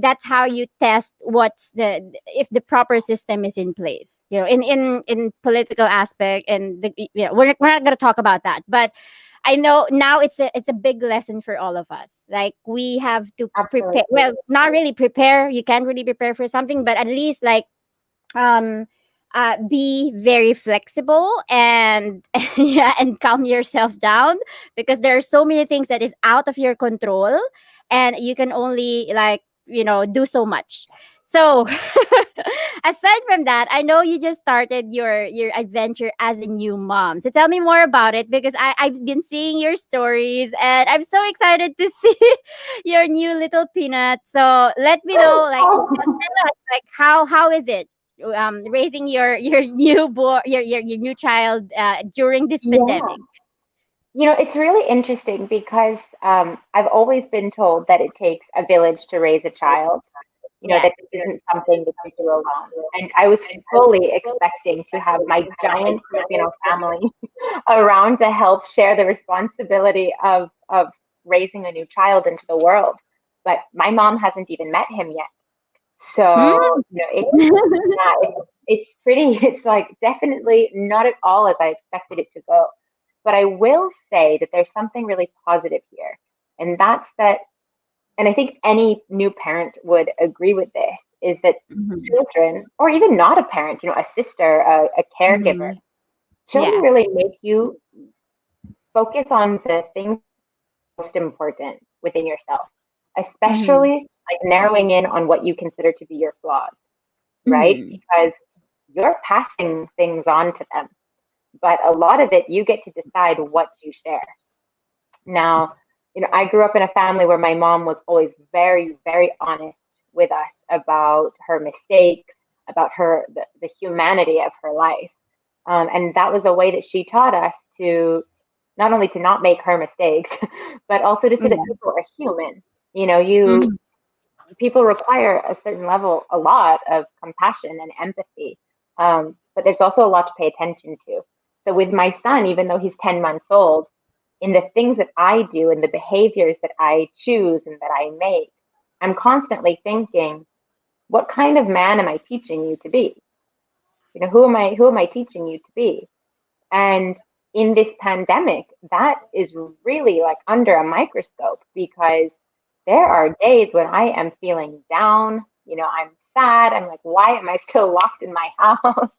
that's how you test if the proper system is in place. In political aspect, and we're not gonna talk about that, but I know now it's a big lesson for all of us. Like we have to prepare. Well, not really prepare. You can't really prepare for something, but at least like be very flexible and and calm yourself down, because there are so many things that is out of your control, and you can only do so much. So aside from that, I know you just started your adventure as a new mom. So tell me more about it, because I've been seeing your stories and I'm so excited to see your new little peanut. So let me know, tell us, how is it raising your your new child during this pandemic? It's really interesting because I've always been told that it takes a village to raise a child. That isn't something that you do alone. And I was fully expecting to have my giant Filipino family around to help share the responsibility of raising a new child into the world. But my mom hasn't even met him yet. So, it's like definitely not at all as I expected it to go. But I will say that there's something really positive here. And that's that, and I think any new parent would agree with this, is that children, or even not a parent, a sister, a caregiver, children really make you focus on the things most important within yourself, especially like narrowing in on what you consider to be your flaws, right? Because you're passing things on to them, but a lot of it you get to decide what you share. Now, I grew up in a family where my mom was always very, very honest with us about her mistakes, about the humanity of her life. And that was a way that she taught us to not only to not make her mistakes, but also to see that people are human. People require a certain level, a lot of compassion and empathy. But there's also a lot to pay attention to. So with my son, even though he's 10 months old, in the things that I do and the behaviors that I choose and that I make, I'm constantly thinking, what kind of man am I teaching you to be? Who am I teaching you to be? And in this pandemic, that is really like under a microscope, because there are days when I am feeling down, I'm sad. I'm like, why am I still locked in my house?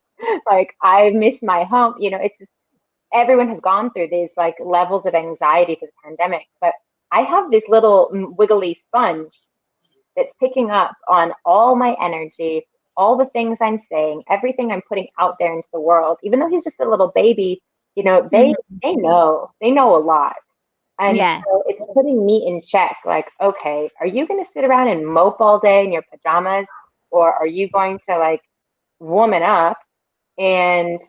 Like, I miss my home. It's just, everyone has gone through these like levels of anxiety for the pandemic, but I have this little wiggly sponge that's picking up on all my energy, all the things I'm saying, everything I'm putting out there into the world. Even though he's just a little baby, they know a lot. And so it's putting me in check. Like, okay, are you going to sit around and mope all day in your pajamas, or are you going to like woman up and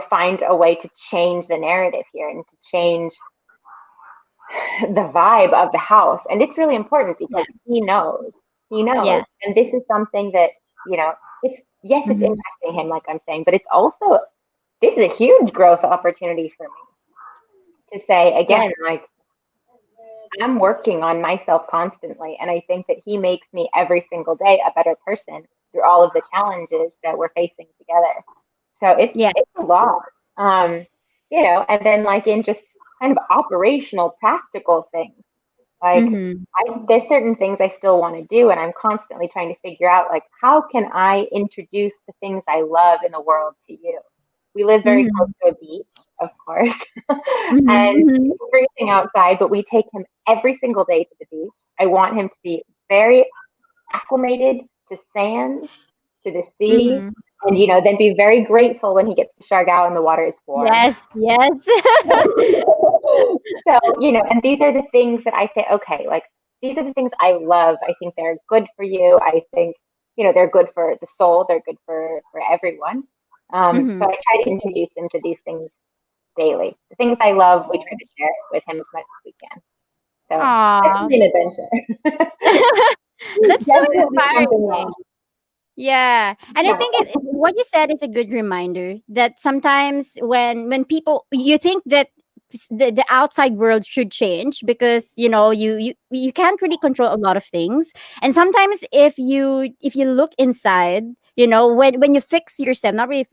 find a way to change the narrative here and to change the vibe of the house? And it's really important because he knows. And this is something that, it's impacting him, like I'm saying, but it's also, this is a huge growth opportunity for me to say again, like, I'm working on myself constantly. And I think that he makes me every single day a better person through all of the challenges that we're facing together. So it's a lot, and then like in just kind of operational, practical things, like there's certain things I still want to do, and I'm constantly trying to figure out like, how can I introduce the things I love in the world to you? We live very close to a beach, of course, and it's freezing outside, but we take him every single day to the beach. I want him to be very acclimated to sand, to the sea, and then be very grateful when he gets to Siargao and the water is warm. Yes. So, and these are the things that I say, okay, like, these are the things I love. I think they're good for you. I think, they're good for the soul. They're good for everyone. So I try to introduce him to these things daily. The things I love, we try to share with him as much as we can. So it's an adventure. That's so inspiring. Yeah. And I think what you said is a good reminder that sometimes when people, you think that the outside world should change because you can't really control a lot of things, and sometimes if you look inside, when you fix yourself, not really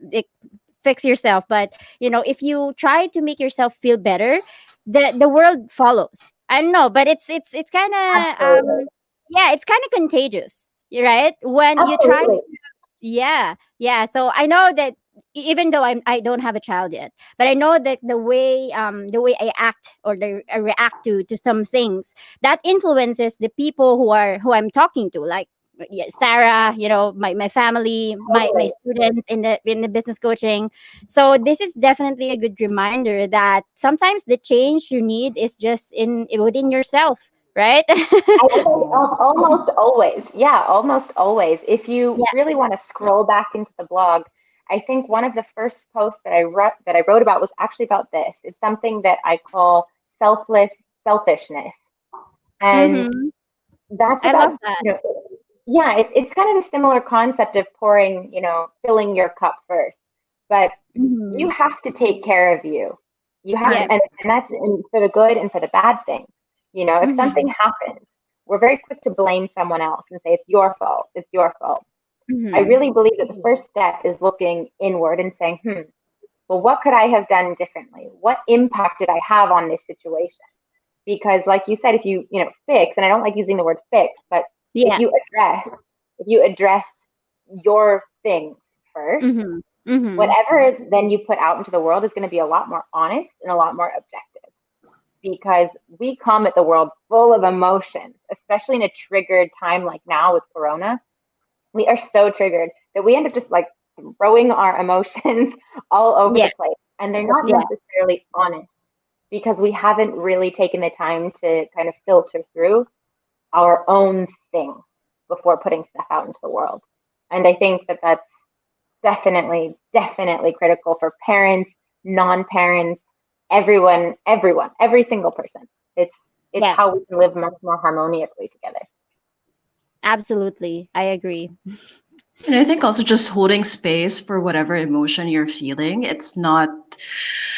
fix yourself, but if you try to make yourself feel better, the world follows. I don't know, but it's kind of it's kind of contagious, right? When you try. Yeah. So I know that even though I don't have a child yet, but I know that the way I act or I react to some things, that influences the people who I'm talking to, like Sarah, my family, my students in the business coaching. So this is definitely a good reminder that sometimes the change you need is just within yourself. Right? Almost always. Yeah, almost always. If you really want to scroll back into the blog, I think one of the first posts that I wrote about was actually about this. It's something that I call selfishness. And that's about, it's kind of a similar concept of pouring, filling your cup first. But you have to take care of you. You have to, and that's for the good and for the bad things. If something happens, we're very quick to blame someone else and say, it's your fault. I Mhm. really believe that the first step is looking inward and saying, well, what could I have done differently? What impact did I have on this situation? Because like you said, if you fix, and I don't like using the word fix, but if Yeah. you address your things first, Mhm. Mhm. whatever then you put out into the world is going to be a lot more honest and a lot more objective, because we come at the world full of emotion, especially in a triggered time like now with Corona. We are so triggered that we end up just like throwing our emotions all over Yeah. the place, and they're not Yeah. necessarily honest because we haven't really taken the time to kind of filter through our own thing before putting stuff out into the world. And I think that that's definitely critical for parents, non-parents, everyone, every single person. It's Yeah. how we can live much more harmoniously together. Absolutely. I agree. And I think also just holding space for whatever emotion you're feeling. It's not,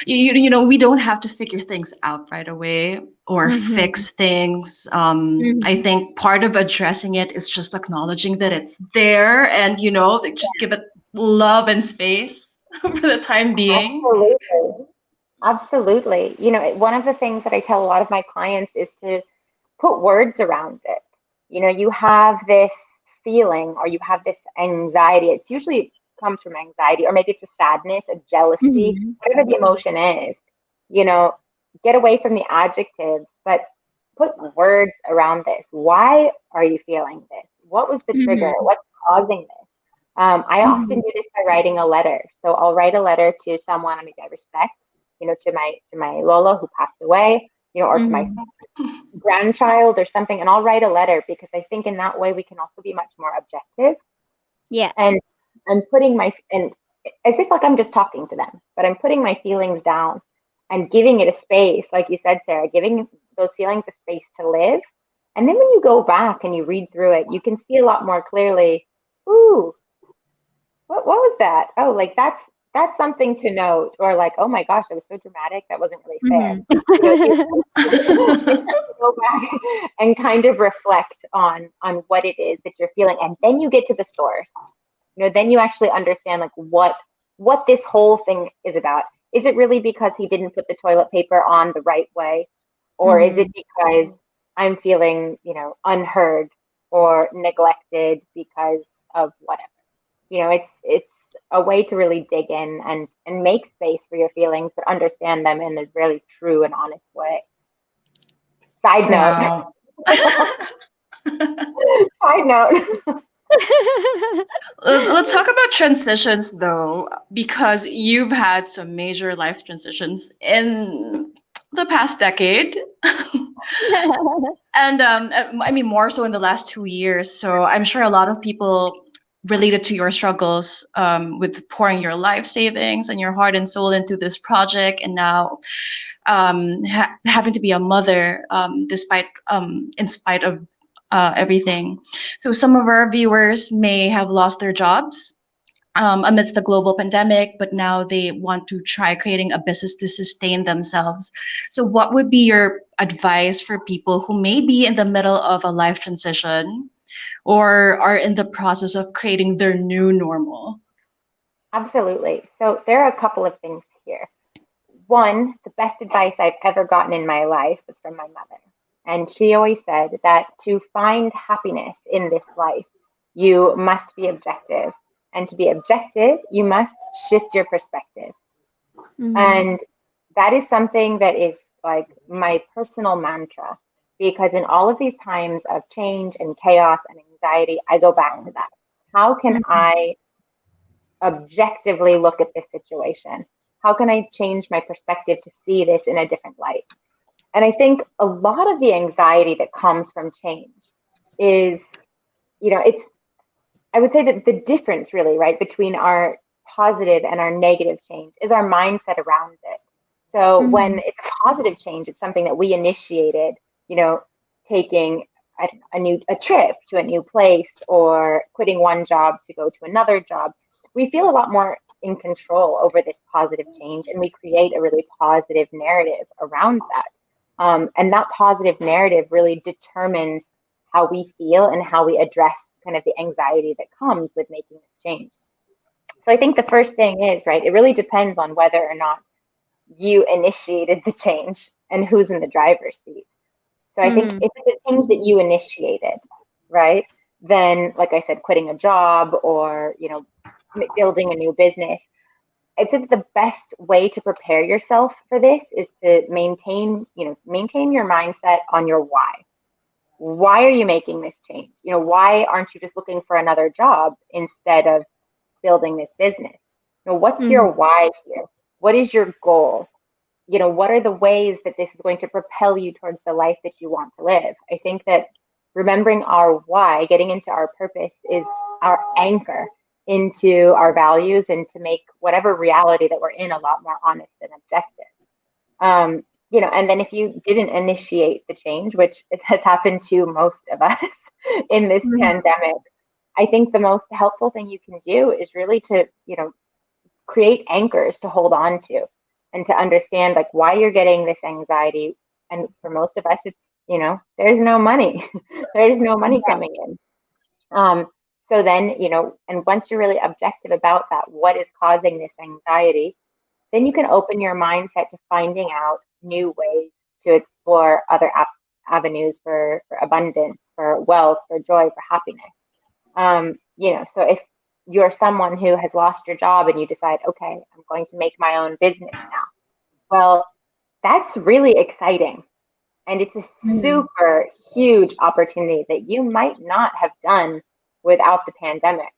we don't have to figure things out right away or Mhm. fix things. I Mhm. think part of addressing it is just acknowledging that it's there and, like, just give it love and space for the time being. Absolutely. Absolutely. One of the things that I tell a lot of my clients is to put words around it. You have this feeling or you have this anxiety. It's usually comes from anxiety, or maybe it's a sadness, a jealousy, Mhm. whatever the emotion is. You know, get away from the adjectives, but put words around this. Why are you feeling this? What was the trigger? Mhm. What's causing this? I often Mhm. do this by writing a letter. So I'll write a letter to someone maybe I respect, to my Lola who passed away, or to my Mhm. grandchild or something, and I'll write a letter because I think in that way we can also be much more objective. Yeah. And I'm putting and as if like I'm just talking to them, but I'm putting my feelings down and giving it a space, like you said, Sarah, giving those feelings a space to live. And then when you go back and you read through it, you can see a lot more clearly, ooh, what was that? Oh, like that's something to note, or like, oh my gosh, that was so dramatic. That wasn't really fair. Mhm. You have to go back and kind of reflect on what it is that you're feeling, and then you get to the source. Then you actually understand like what this whole thing is about. Is it really because he didn't put the toilet paper on the right way, or is it Mhm. because I'm feeling unheard or neglected because of whatever? It's a way to really dig in and make space for your feelings, but understand them in a really true and honest way. Side note. Wow. Side note. Let's talk about transitions though, because you've had some major life transitions in the past decade. And I mean, more so in the last 2 years. So I'm sure a lot of people related to your struggles with pouring your life savings and your heart and soul into this project, and now having to be a mother in spite of everything. So some of our viewers may have lost their jobs amidst the global pandemic, but now they want to try creating a business to sustain themselves. So, what would be your advice for people who may be in the middle of a life transition or are in the process of creating their new normal? Absolutely. So there are a couple of things here. One, the best advice I've ever gotten in my life was from my mother. And she always said that to find happiness in this life, you must be objective. And to be objective, you must shift your perspective. Mhm. And that is something that is like my personal mantra, because in all of these times of change and chaos and anxiety, I go back to that. How can Mhm. I objectively look at this situation? How can I change my perspective to see this in a different light? And I think a lot of the anxiety that comes from change is, it's, I would say that the difference really, right, between our positive and our negative change is our mindset around it. So when Mhm. it's a positive change, it's something that we initiated, you know, taking a trip to a new place or quitting one job to go to another job. We feel a lot more in control over this positive change, and we create a really positive narrative around that. And that positive narrative really determines how we feel and how we address kind of the anxiety that comes with making this change. So I think the first thing is, right, it really depends on whether or not you initiated the change and who's in the driver's seat. So I think if it's a change that you initiated, right, then like I said, quitting a job or, you know, building a new business, I think the best way to prepare yourself for this is to maintain your mindset on your why. Why are you making this change? You know, why aren't you just looking for another job instead of building this business? You know, what's your why here? What is your goal? You know, what are the ways that this is going to propel you towards the life that you want to live? I think that remembering our why, getting into our purpose, is our anchor into our values and to make whatever reality that we're in a lot more honest and objective. You know, and then if you didn't initiate the change, which has happened to most of us in this pandemic, I think the most helpful thing you can do is really to, you know, create anchors to hold on to and to understand like why you're getting this anxiety. And for most of us, it's, you know, there's no money. There's no money coming in. So then, you know, and once you're really objective about that, what is causing this anxiety, then you can open your mindset to finding out new ways to explore other avenues for abundance, for wealth, for joy, for happiness. You know, so if you're someone who has lost your job and you decide, okay, I'm going to make my own business now. Well, that's really exciting. And it's a super huge opportunity that you might not have done without the pandemic,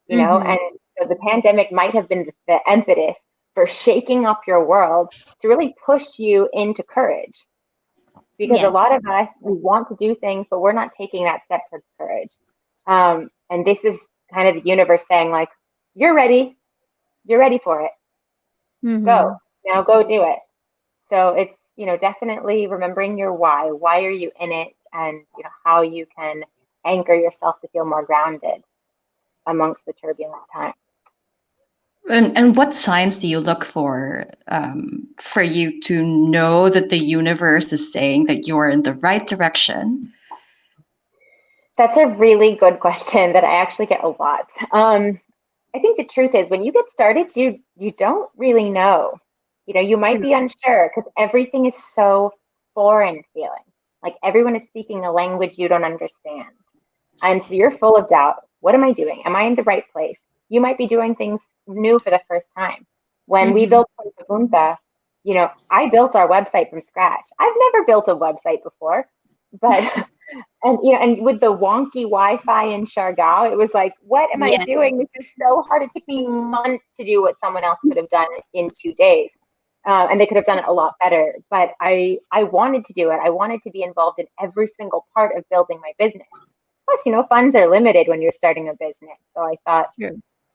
you know, and so the pandemic might have been the impetus for shaking up your world to really push you into courage. Because a lot of us, we want to do things, but we're not taking that step towards courage. And this is kind of the universe saying like, you're ready for it. Go, now go do it. So it's, you know, definitely remembering your why. Why are you in it? And, you know, how you can anchor yourself to feel more grounded amongst the turbulent times. And what signs do you look for you to know that the universe is saying that you're in the right direction? That's a really good question that I actually get a lot. I think the truth is when you get started, you don't really know. You know, you might be unsure because everything is so foreign feeling. Like everyone is speaking a language you don't understand. And so you're full of doubt. What am I doing? Am I in the right place? You might be doing things new for the first time. When we built Punta Punta, you know, I built our website from scratch. I've never built a website before, but and you know, and with the wonky Wi-Fi in Siargao, it was like, what am I doing? This is so hard. It took me months to do what someone else could have done in 2 days. And they could have done it a lot better. But I wanted to do it. I wanted to be involved in every single part of building my business. Plus, you know, funds are limited when you're starting a business. So I thought,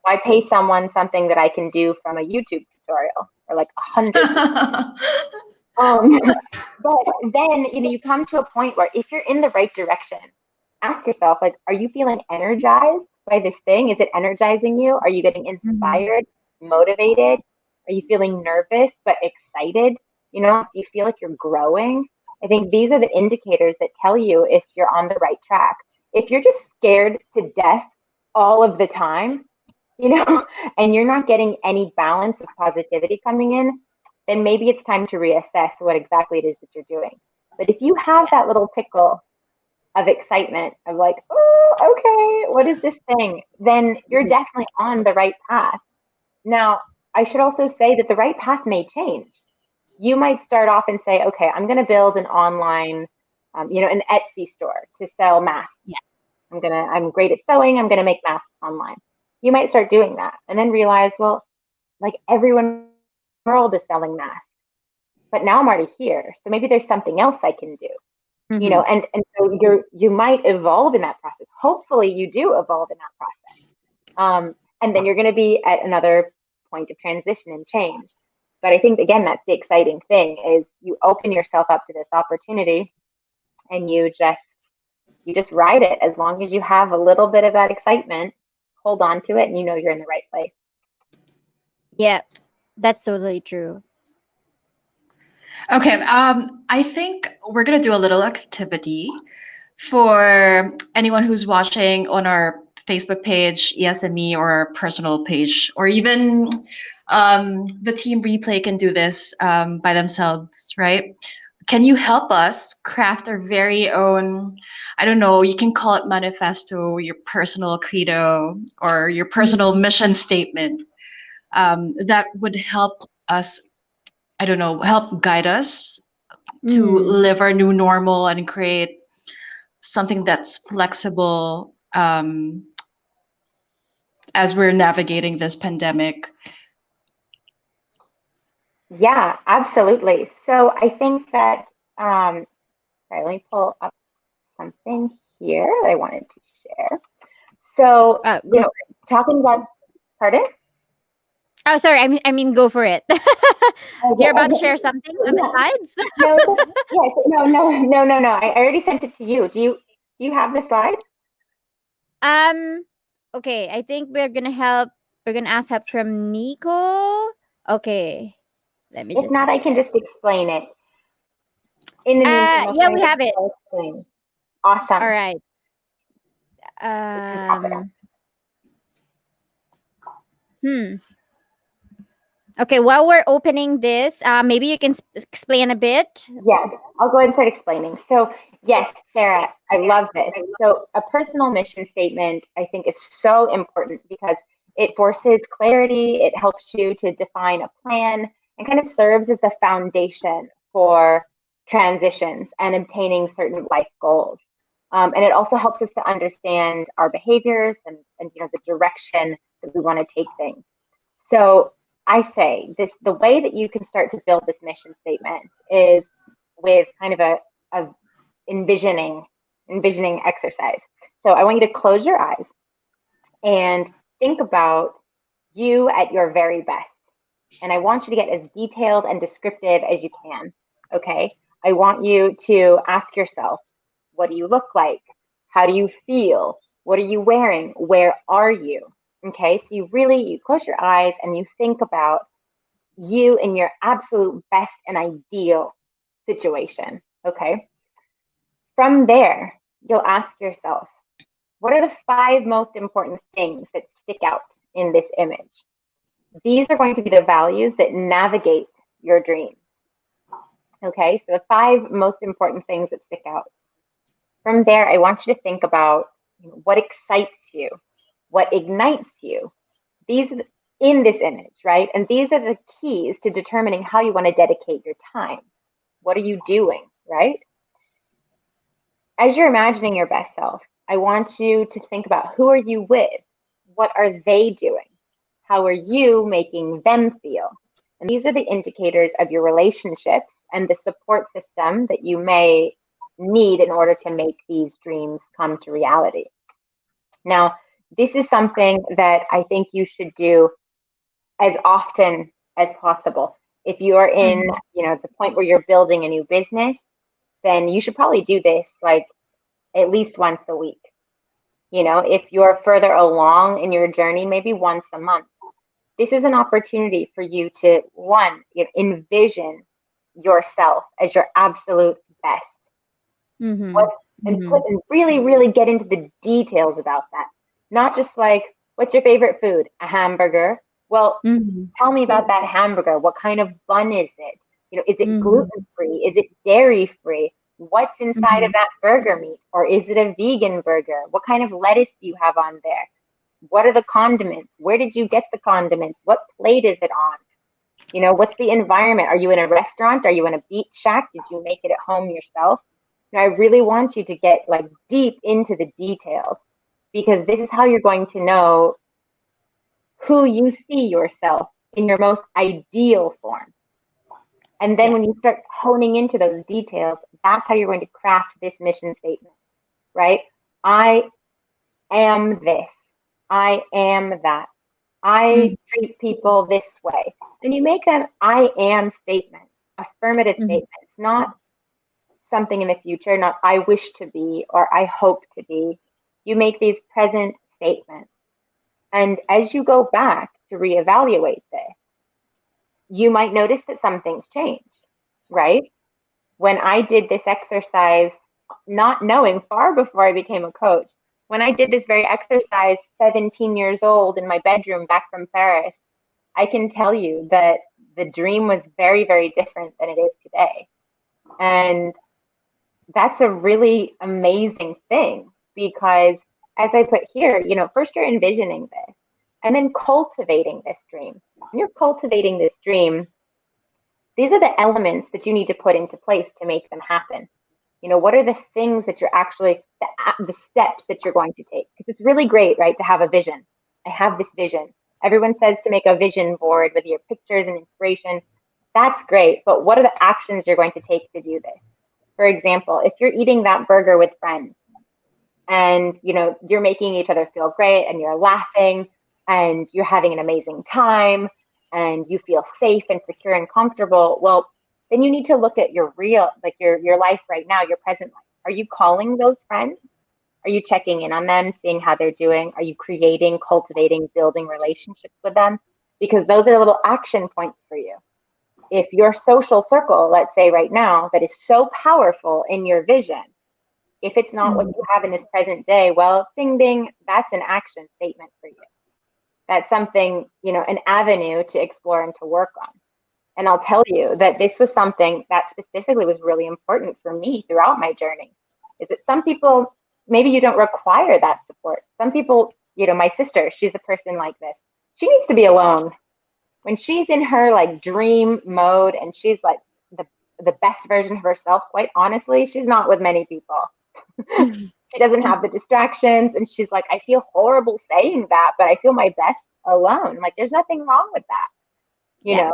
why pay someone something that I can do from a YouTube tutorial for like 100? But then, you know, you come to a point where if you're in the right direction, ask yourself, like, are you feeling energized by this thing? Is it energizing you? Are you getting inspired, motivated? Are you feeling nervous but excited? You know, do you feel like you're growing? I think these are the indicators that tell you if you're on the right track. If you're just scared to death all of the time, you know, and you're not getting any balance of positivity coming in, then maybe it's time to reassess what exactly it is that you're doing. But if you have that little tickle of excitement of like, oh, okay, what is this thing? Then you're definitely on the right path. Now, I should also say that the right path may change. You might start off and say, okay, I'm going to build an online, you know, an Etsy store to sell masks. I'm great at sewing. I'm going to make masks online. You might start doing that and then realize, well, like everyone in the world is selling masks, but now I'm already here. So maybe there's something else I can do, you know, and so you might evolve in that process. Hopefully you do evolve in that process. And then you're going to be at another point of transition and change. But I think, again, that's the exciting thing is you open yourself up to this opportunity and you just ride it. As long as you have a little bit of that excitement, hold on to it and you know you're in the right place. Yeah, that's totally true. Okay, I think we're gonna do a little activity. for anyone who's watching on our Facebook page, ESME, or our personal page, or even the team replay can do this by themselves, right? Can you help us craft our very own, I don't know, you can call it manifesto, your personal credo, or your personal mission statement that would help us, I don't know, help guide us to live our new normal and create something that's flexible as we're navigating this pandemic? Yeah, absolutely. So I think that, sorry, let me pull up something here that I wanted to share. So, Go for it. talking about, pardon? Oh, sorry. I mean, go for it. You're about to share something on the Yeah. slides? No. I already sent it to you. Do you have the slide? Okay. I think we're gonna help. We're gonna ask help from Nico. Okay. Let me If just not, I can check. just explain it. In the meantime, I'll Yeah, find we have it. I'll explain. Awesome. All right. Hmm. Okay, while we're opening this, maybe you can explain a bit. Yes, I'll go ahead and start explaining. So, yes, Sarah, I love this. So, a personal mission statement, I think, is so important because it forces clarity, it helps you to define a plan, and kind of serves as the foundation for transitions and obtaining certain life goals. And it also helps us to understand our behaviors and the direction that we want to take things. So, I say this: the way that you can start to build this mission statement is with kind of a envisioning exercise. So I want you to close your eyes and think about you at your very best. And I want you to get as detailed and descriptive as you can. Okay. I want you to ask yourself, what do you look like? How do you feel? What are you wearing? Where are you? Okay. So you close your eyes and you think about you in your absolute best and ideal situation. Okay. From there, you'll ask yourself, what are the 5 most important things that stick out in this image? These are going to be the values that navigate your dreams. Okay, so the 5 most important things that stick out. From there, I want you to think about what excites you, what ignites you. These are in this image, right? And these are the keys to determining how you want to dedicate your time. What are you doing, right? As you're imagining your best self, I want you to think about, who are you with? What are they doing? How are you making them feel? And these are the indicators of your relationships and the support system that you may need in order to make these dreams come to reality. Now, this is something that I think you should do as often as possible. If you're in, the point where you're building a new business, then you should probably do this like at least once a week. If you're further along in your journey, maybe once a month. This is an opportunity for you to, envision yourself as your absolute best. And really, really get into the details about that. Not just like, what's your favorite food? A hamburger. Well, tell me about that hamburger. What kind of bun is it? Is it gluten-free? Is it dairy-free? What's inside of that burger meat? Or is it a vegan burger? What kind of lettuce do you have on there? What are the condiments? Where did you get the condiments? What plate is it on? What's the environment? Are you in a restaurant? Are you in a beach shack? Did you make it at home yourself? I really want you to get like deep into the details, because this is how you're going to know who you see yourself in your most ideal form. And then when you start honing into those details, that's how you're going to craft this mission statement, right? I am this. I am that. I treat people this way. And you make them I am statements, affirmative statements, not something in the future, not I wish to be or I hope to be. You make these present statements. And as you go back to reevaluate this, you might notice that some things changed, right? When I did this exercise not knowing far before I became a coach. When I did this very exercise, 17 years old in my bedroom back from Paris, I can tell you that the dream was very, very different than it is today. And that's a really amazing thing because, as I put here, first you're envisioning this and then cultivating this dream. When you're cultivating this dream, these are the elements that you need to put into place to make them happen. What are the things that you're actually, the steps that you're going to take? Because it's really great, right, to have a vision. I have this vision. Everyone says to make a vision board with your pictures and inspiration. That's great. But what are the actions you're going to take to do this? For example, if you're eating that burger with friends and, you're making each other feel great and you're laughing and you're having an amazing time and you feel safe and secure and comfortable, well, then you need to look at your real, like your life right now, your present life. Are you calling those friends? Are you checking in on them, seeing how they're doing? Are you creating, cultivating, building relationships with them? Because those are little action points for you. If your social circle, let's say right now, that is so powerful in your vision, if it's not what you have in this present day, well, ding, ding, that's an action statement for you. That's something, an avenue to explore and to work on. And I'll tell you that this was something that specifically was really important for me throughout my journey, is that some people, maybe you don't require that support. Some people, my sister, she's a person like this. She needs to be alone. When she's in her like dream mode and she's like the best version of herself, quite honestly, she's not with many people. She doesn't have the distractions. And she's like, I feel horrible saying that, but I feel my best alone. Like, there's nothing wrong with that, you know?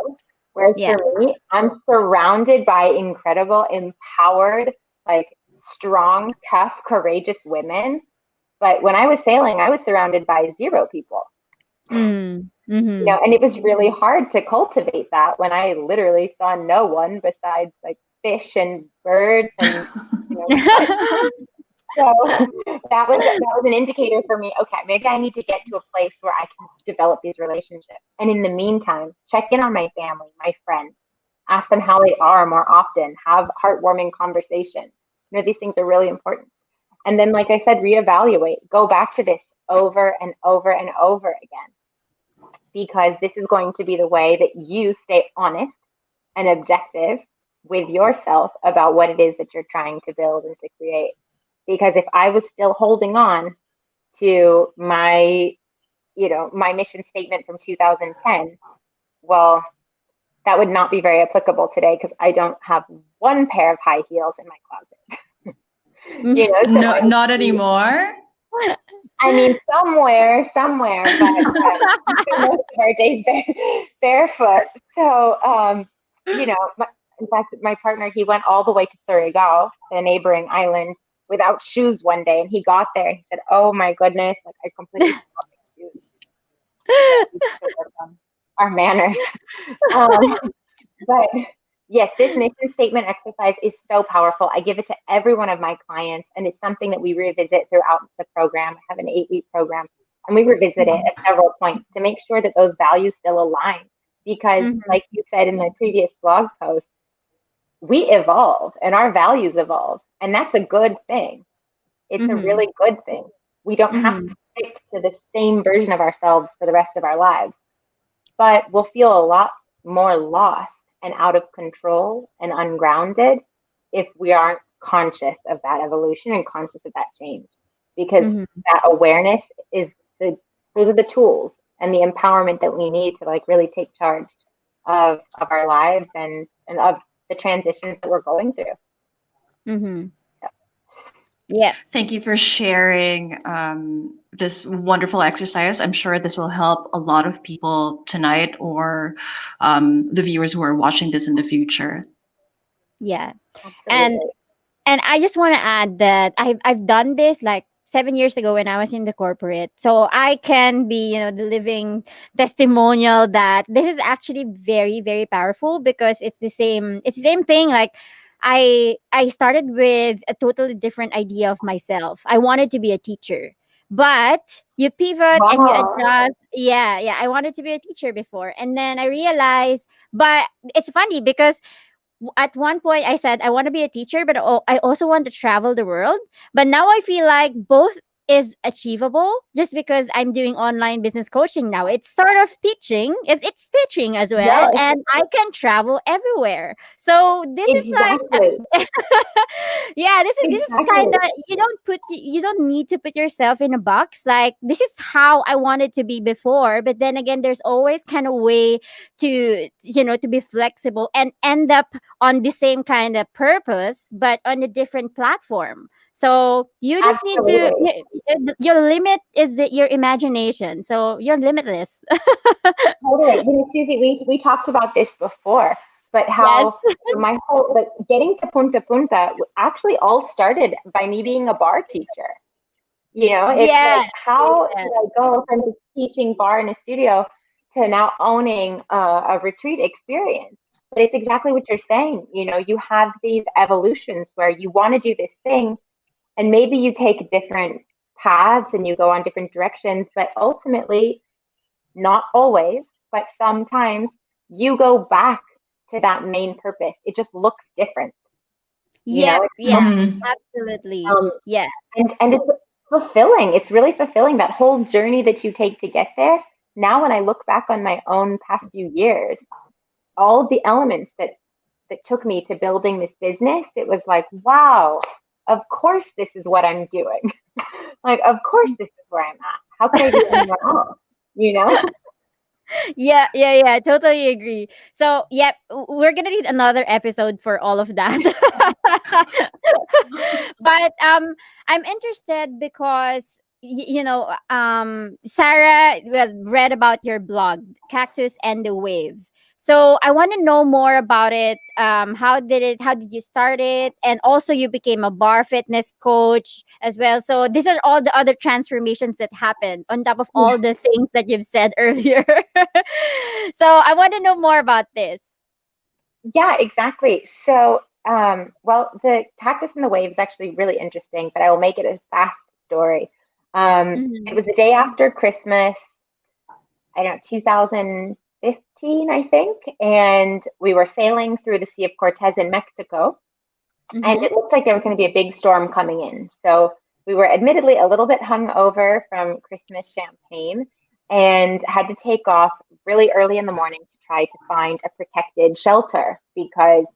Whereas for me, I'm surrounded by incredible, empowered, like strong, tough, courageous women. But when I was sailing, I was surrounded by 0 people. Mm-hmm. And it was really hard to cultivate that when I literally saw no one besides like fish and birds and so that was an indicator for me. Okay, maybe I need to get to a place where I can develop these relationships. And in the meantime, check in on my family, my friends, ask them how they are more often, have heartwarming conversations. These things are really important. And then, like I said, reevaluate, go back to this over and over and over again, because this is going to be the way that you stay honest and objective with yourself about what it is that you're trying to build and to create. Because if I was still holding on to my, my mission statement from 2010, well, that would not be very applicable today because I don't have one pair of high heels in my closet. No, not anymore. I mean, somewhere, but most of our days barefoot. So, in fact, my partner, he went all the way to Siargao, the neighboring island, without shoes one day, and he got there and he said, "Oh my goodness, like I completely forgot my shoes." Our manners. But yes, this mission statement exercise is so powerful. I give it to every one of my clients, and it's something that we revisit throughout the program. I have an 8-week program, and we revisit it at several points to make sure that those values still align. Because like you said in the previous blog post, we evolve and our values evolve. And that's a good thing. It's a really good thing. We don't have to stick to the same version of ourselves for the rest of our lives. But we'll feel a lot more lost and out of control and ungrounded if we aren't conscious of that evolution and conscious of that change. Because that awareness is those are the tools and the empowerment that we need to like really take charge of our lives and of the transitions that we're going through. Yeah. Thank you for sharing this wonderful exercise. I'm sure this will help a lot of people tonight or the viewers who are watching this in the future. Yeah. Absolutely. And I just want to add that I've done this like 7 years ago when I was in the corporate. So I can be, the living testimonial that this is actually very, very powerful because it's the same thing. Like I started with a totally different idea of myself. I wanted to be a teacher. But you pivot and you adjust. Yeah. I wanted to be a teacher before. And then I realized, but it's funny because at one point I said I want to be a teacher, but I also want to travel the world. But now I feel like both is achievable just because I'm doing online business coaching now. It's sort of teaching, it's teaching as well, Yes, and I can travel everywhere. So this is like exactly. yeah, this is kind Exactly. of, you don't need to put yourself in a box. Like, this is how I wanted to be before, but then again, there's always kind of way to, to be flexible and end up on the same kind of purpose but on a different platform. So you just need to, Absolutely. your limit is your imagination, so you're limitless. Totally. Susie, we talked about this before, but Yes. how my whole, like, getting to Punta Punta actually all started by me being a bar teacher. It's Yeah. like, how Yeah. did I go from just teaching bar in a studio to now owning a retreat experience? But it's exactly what you're saying. You have these evolutions where you want to do this thing, and maybe you take different paths and you go on different directions, but ultimately, not always, but sometimes you go back to that main purpose. It just looks different. Yep. It's Yeah. Mhm. Absolutely. um, Yeah. and it's fulfilling. It's really fulfilling, that whole journey that you take to get there. Now, when I look back on my own past few years, all of the elements that took me to building this business, it was like, wow, of course this is what I'm doing. Like, of course this is where I'm at. How could I do anywhere else? You know? Yeah, yeah, yeah. Totally agree. So, yep, we're gonna need another episode for all of that. But I'm interested because Sarah, well, read about your blog, Cactus and the Wave. So I want to know more about it. How did you start it? And also, you became a bar fitness coach as well. So these are all the other transformations that happened on top of Yeah. all the things that you've said earlier. So I want to know more about this. Yeah, exactly. So, well, the Cactus and the Wave is actually really interesting, but I will make it a fast story. It Mm-hmm. was the day after Christmas, I don't know, 2015, I think, and we were sailing through the Sea of Cortez in Mexico, and Mm-hmm. it looked like there was going to be a big storm coming in. So we were admittedly a little bit hungover from Christmas champagne and had to take off really early in the morning to try to find a protected shelter because,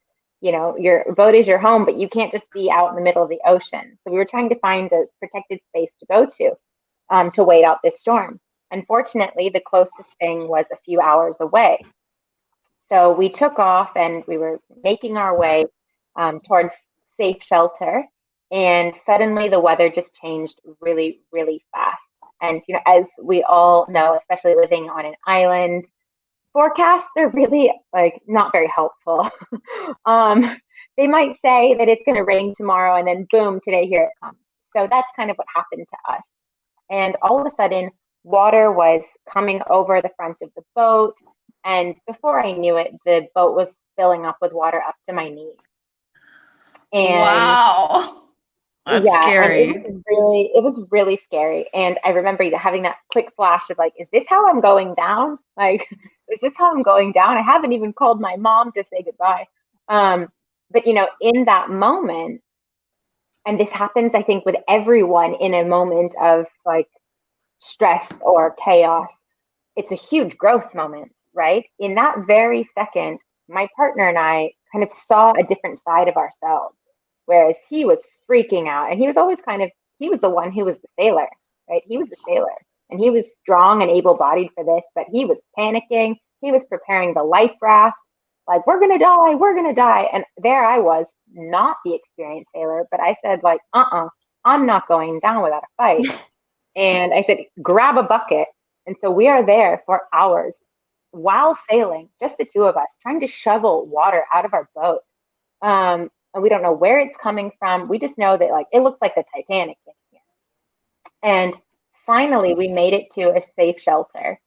your boat is your home, but you can't just be out in the middle of the ocean. So we were trying to find a protected space to go to wait out this storm. Unfortunately, the closest thing was a few hours away. So we took off and we were making our way towards safe shelter. And suddenly the weather just changed really, really fast. And, as we all know, especially living on an island, forecasts are really, like, not very helpful. um, they might say that it's going to rain tomorrow, and then boom, today here it comes. So that's kind of what happened to us. And all of a sudden, water was coming over the front of the boat. And before I knew it, the boat was filling up with water up to my knees. And Wow. That's yeah, and scary. it was really scary. And I remember having that quick flash of, like, is this how I'm going down? Like, is this how I'm going down? I haven't even called my mom to say goodbye. But in that moment, and this happens, I think, with everyone in a moment of, like, stress or chaos, it's a huge growth moment, right? In that very second, my partner and I kind of saw a different side of ourselves, whereas he was freaking out. And he was always he was the one who was the sailor, right? He was the sailor and he was strong and able bodied for this, but he was panicking. He was preparing the life raft, like, we're going to die, we're going to die. And there I was, not the experienced sailor, but I said, like, I'm not going down without a fight. And I said, grab a bucket. And so we are there for hours while sailing, just the two of us, trying to shovel water out of our boat. And we don't know where it's coming from. We just know that, like, it looks like the Titanic in here. And finally, we made it to a safe shelter.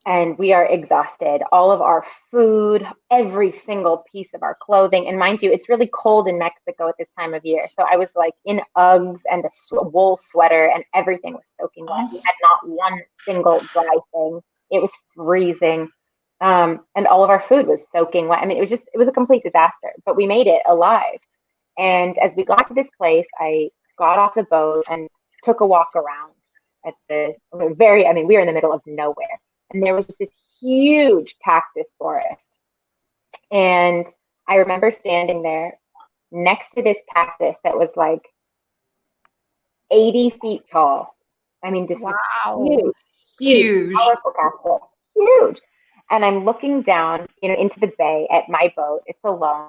And we are exhausted. All of our food, every single piece of our clothing. And mind you, it's really cold in Mexico at this time of year. So I was, like, in Uggs and a wool sweater, and everything was soaking wet. We Oh, had not one single dry thing. It was freezing. And all of our food was soaking wet. I mean, it was a complete disaster, but we made it alive. And as we got to this place, I got off the boat and took a walk around at we were in the middle of nowhere. And there was just this huge cactus forest. And I remember standing there next to this cactus that was like 80 feet tall. I mean, this is huge, powerful cactus, huge. And I'm looking down, into the bay at my boat. It's alone.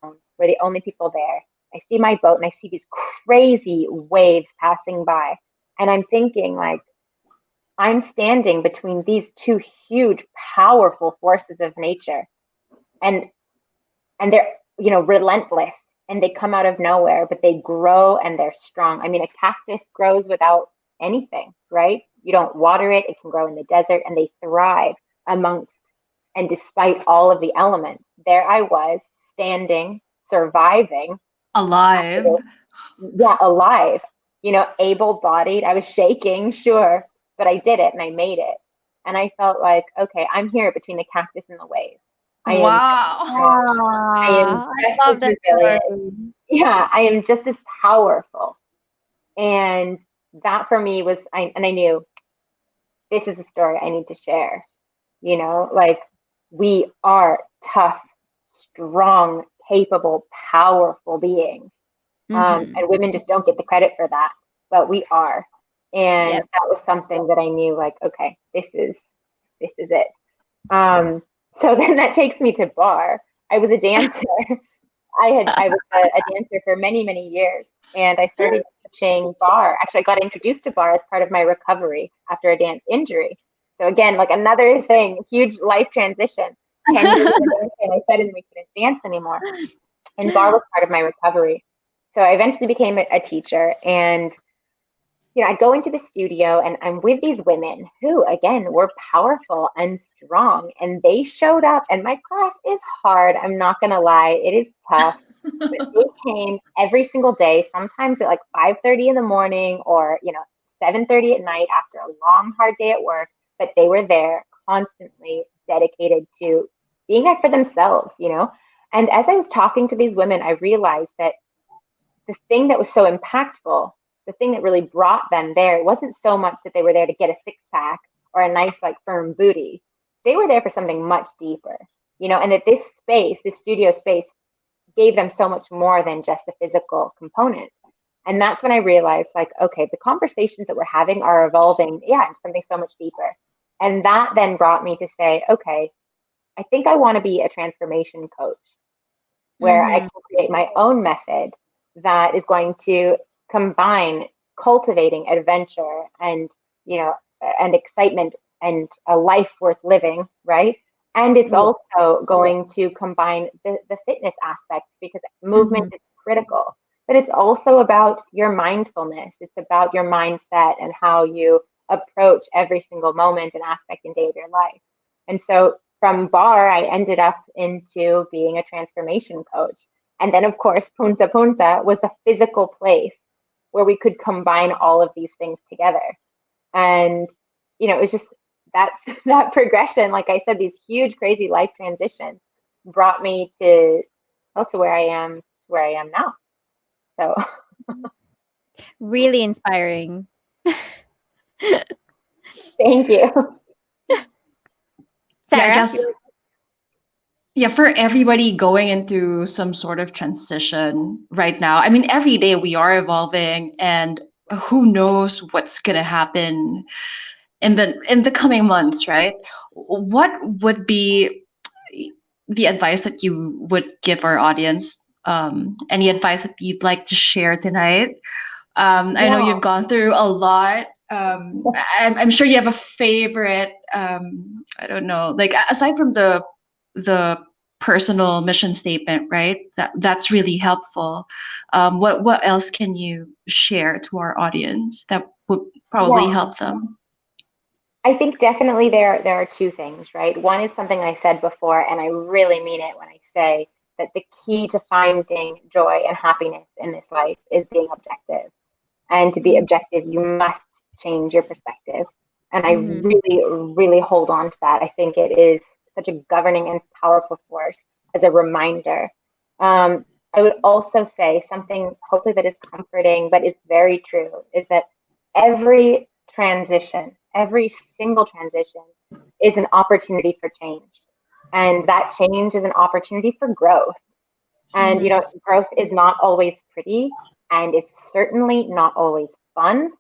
We're the only people there. I see my boat and I see these crazy waves passing by. And I'm thinking, like, I'm standing between these two huge, powerful forces of nature. And they're, relentless, and they come out of nowhere, but they grow and they're strong. I mean, a cactus grows without anything, right? You don't water it. It can grow in the desert, and they thrive amongst and despite all of the elements. There I was, standing, surviving. Alive. Yeah, alive. Able-bodied. I was shaking, sure, but I did it and I made it. And I felt like, okay, I'm here between the cactus and the wave. I am just as resilient. Yeah, I am just as powerful. And that for me was, I knew this is a story I need to share. Like, we are tough, strong, capable, powerful beings. And women just don't get the credit for that, but we are. And that was something that I knew, like, okay, this is it. So then that takes me to barre. I was a dancer. I was a dancer for many, many years, and I started teaching barre. Actually, I got introduced to barre as part of my recovery after a dance injury. So again, like another thing, huge life transition. 10 years ago, and I suddenly couldn't dance anymore. And barre was part of my recovery. So I eventually became a teacher, and I'd go into the studio and I'm with these women who, again, were powerful and strong, and they showed up, and my class is hard. I'm not going to lie. It is tough. But they came every single day, sometimes at like 5:30 in the morning or, 7:30 at night after a long, hard day at work. But they were there constantly dedicated to being there for themselves, And as I was talking to these women, I realized that the thing that was so impactful, the thing that really brought them there, it wasn't so much that they were there to get a six-pack or a nice, like, firm booty. They were there for something much deeper, and that this studio space, gave them so much more than just the physical component. And that's when I realized, like, okay, the conversations that we're having are evolving, into something so much deeper. And that then brought me to say, okay, I think I want to be a transformation coach where I can create my own method that is going to combine cultivating adventure and, and excitement and a life worth living, right? And it's also going to combine the fitness aspect, because movement is critical. But it's also about your mindfulness. It's about your mindset and how you approach every single moment and aspect and day of your life. And so from barre, I ended up into being a transformation coach. And then, of course, Punta Punta was a physical place where we could combine all of these things together. And, it was just that progression, like I said, these huge, crazy life transitions brought me to where I am now. So really inspiring. Thank you. Sarah? Yeah, I guess. Yeah, for everybody going into some sort of transition right now, I mean, every day we are evolving, and who knows what's gonna happen in the coming months, right? What would be the advice that you would give our audience? Any advice that you'd like to share tonight? I know you've gone through a lot. I'm sure you have a favorite. I don't know, like, aside from the personal mission statement, right? That's really helpful. What else can you share to our audience that would probably help them? I think definitely there are two things, right? One is something I said before, and I really mean it when I say that the key to finding joy and happiness in this life is being objective. And to be objective, you must change your perspective. And I really, really hold on to that. I think it is such a governing and powerful force as a reminder. I would also say something hopefully that is comforting, but is very true, is that every transition, every single transition is an opportunity for change. And that change is an opportunity for growth. And, you know, growth is not always pretty, and it's certainly not always fun.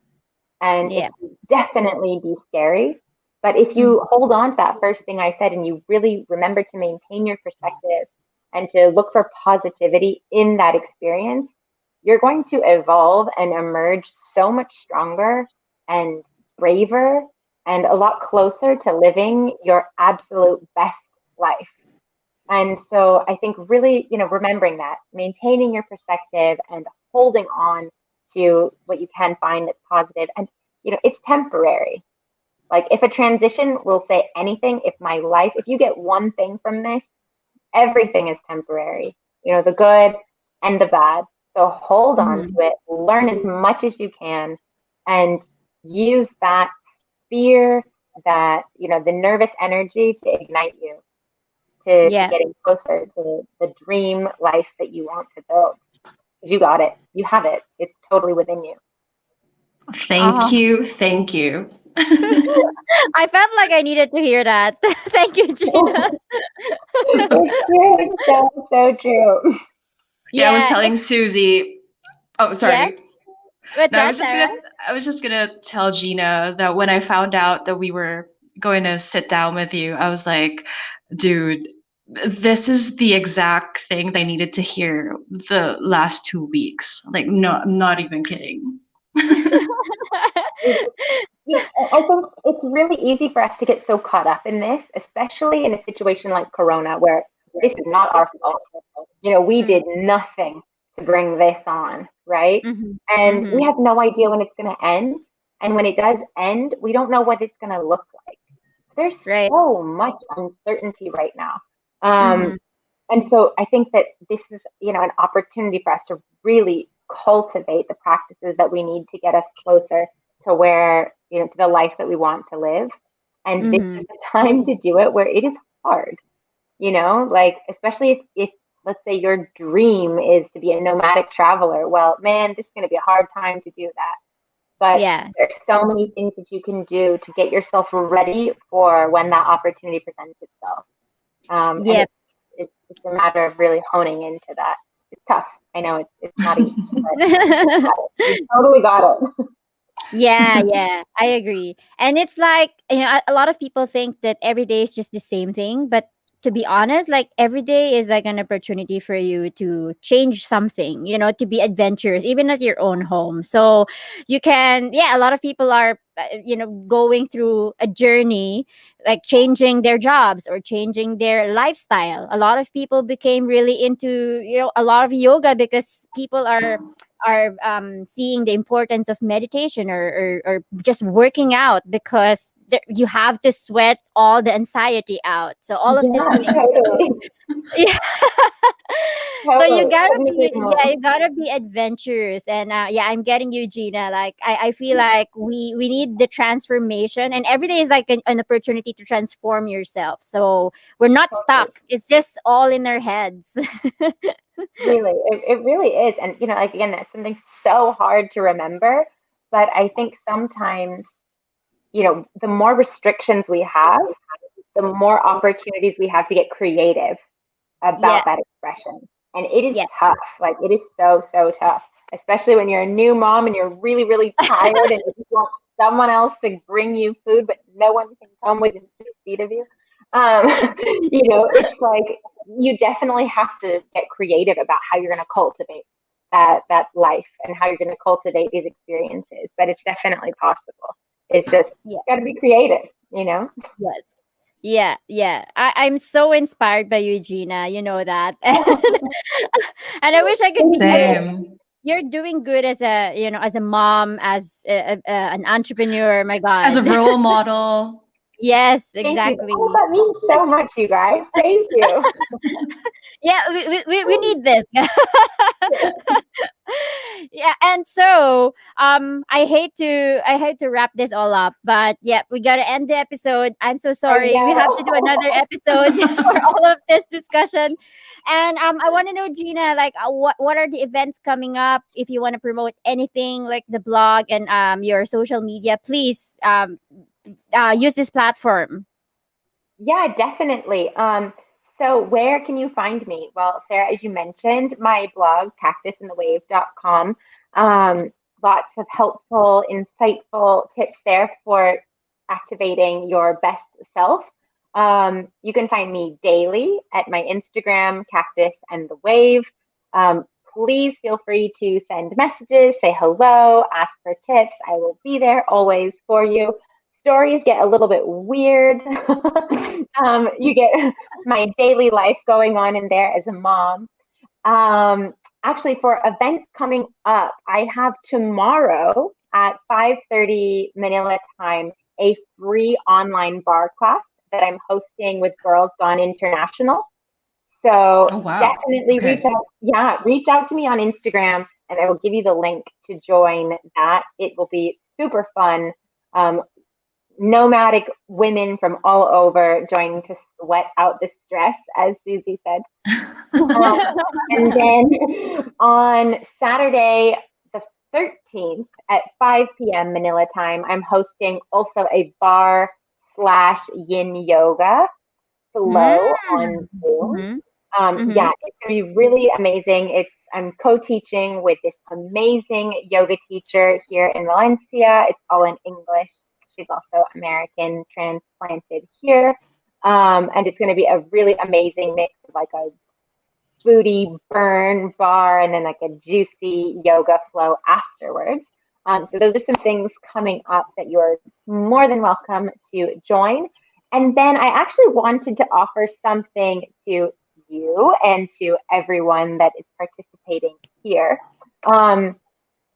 And it can definitely be scary. But if you hold on to that first thing I said and you really remember to maintain your perspective and to look for positivity in that experience, you're going to evolve and emerge so much stronger and braver and a lot closer to living your absolute best life. And so I think really, you know, remembering that, maintaining your perspective and holding on to what you can find that's positive. And, you know, it's temporary. Like if a transition will say anything, if you get one thing from this, everything is temporary, you know, the good and the bad. So hold on to it, learn as much as you can, and use that fear, that, you know, the nervous energy to ignite you to getting closer to the dream life that you want to build. You got it. You have it. It's totally within you. Thank you. Thank you. I felt like I needed to hear that. Thank you, Gina. It's true. It's so true. Yeah, I was telling Susie. Oh, sorry. What's No, that, I was just gonna tell Gina that when I found out that we were going to sit down with you, I was like, dude, this is the exact thing they needed to hear the last 2 weeks. Like, no, I'm not even kidding. I think it's really easy for us to get so caught up in this, especially in a situation like Corona, where this is not our fault. You know, we did nothing to bring this on, right? And we have no idea when it's going to end. And when it does end, we don't know what it's going to look like. So there's so much uncertainty right now. And so I think that this is, you know, an opportunity for us to really cultivate the practices that we need to get us closer to where, you know, to the life that we want to live. And this is the time to do it where it is hard, you know, like, especially if let's say your dream is to be a nomadic traveler. Well, man, this is going to be a hard time to do that. But there's so many things that you can do to get yourself ready for when that opportunity presents itself. And it's a matter of really honing into that. It's tough. I know it's not easy. But you totally got it. Yeah, I agree. And it's like, you know, a lot of people think that every day is just the same thing, but to be honest, like every day is like an opportunity for you to change something, you know, to be adventurous, even at your own home. So you can, a lot of people are, you know, going through a journey, like changing their jobs or changing their lifestyle. A lot of people became really into, you know, a lot of yoga because people are seeing the importance of meditation or just working out because you have to sweat all the anxiety out. So all of these things. Totally. Yeah. So Totally. you gotta be adventurous. And I'm getting you, Gina. Like I feel like we need the transformation, and every day is like an opportunity to transform yourself. So we're not stuck. It's just all in our heads. Really, it really is. And, you know, like, again, that's something so hard to remember. But I think sometimes, you know, the more restrictions we have, the more opportunities we have to get creative about that expression. And it is tough. Like, it is so, so tough, especially when you're a new mom and you're really, really tired and you just want someone else to bring you food, but no one can come within 6 feet of you. You know, it's like you definitely have to get creative about how you're going to cultivate that life and how you're going to cultivate these experiences. But it's definitely possible. It's just you got to be creative, you know? Yes. Yeah. I'm so inspired by you, Gina. You know that. And I wish I could. Same. You're doing good as a, you know, as a mom, as an entrepreneur. My God. As a role model. Yes, Thank exactly. you. Oh, that means so much, you guys. Thank you. We need this. Yeah, and so I I hate to wrap this all up, but yeah, we gotta end the episode. I'm so I sorry. We have to do another know. episode for all of this discussion. And I want to know, Gina, like what are the events coming up? If you want to promote anything, like the blog and your social media, please use this platform. Yeah, definitely. So where can you find me? Well, Sarah, as you mentioned, my blog, cactusandthewave.com. Lots of helpful, insightful tips there for activating your best self. You can find me daily at my Instagram, Cactus and the Wave. Please feel free to send messages, say hello, ask for tips. I will be there always for you. Stories get a little bit weird. You get my daily life going on in there as a mom. Actually, for events coming up, I have tomorrow at 5:30 Manila time a free online bar class that I'm hosting with Girls Gone International. So Oh, wow. definitely Okay. reach out to me on Instagram, and I will give you the link to join that. It will be super fun. Nomadic women from all over joining to sweat out the stress, as Susie said. And then on Saturday, the 13th at 5 p.m. Manila time, I'm hosting also a bar slash yin yoga flow on Zoom. Mm-hmm. Mm-hmm. Yeah, it's gonna be really amazing. I'm co-teaching with this amazing yoga teacher here in Valencia. It's all in English. She's also American, transplanted here. And it's gonna be a really amazing mix of like a booty burn bar and then like a juicy yoga flow afterwards. So those are some things coming up that you're more than welcome to join. And then I actually wanted to offer something to you and to everyone that is participating here.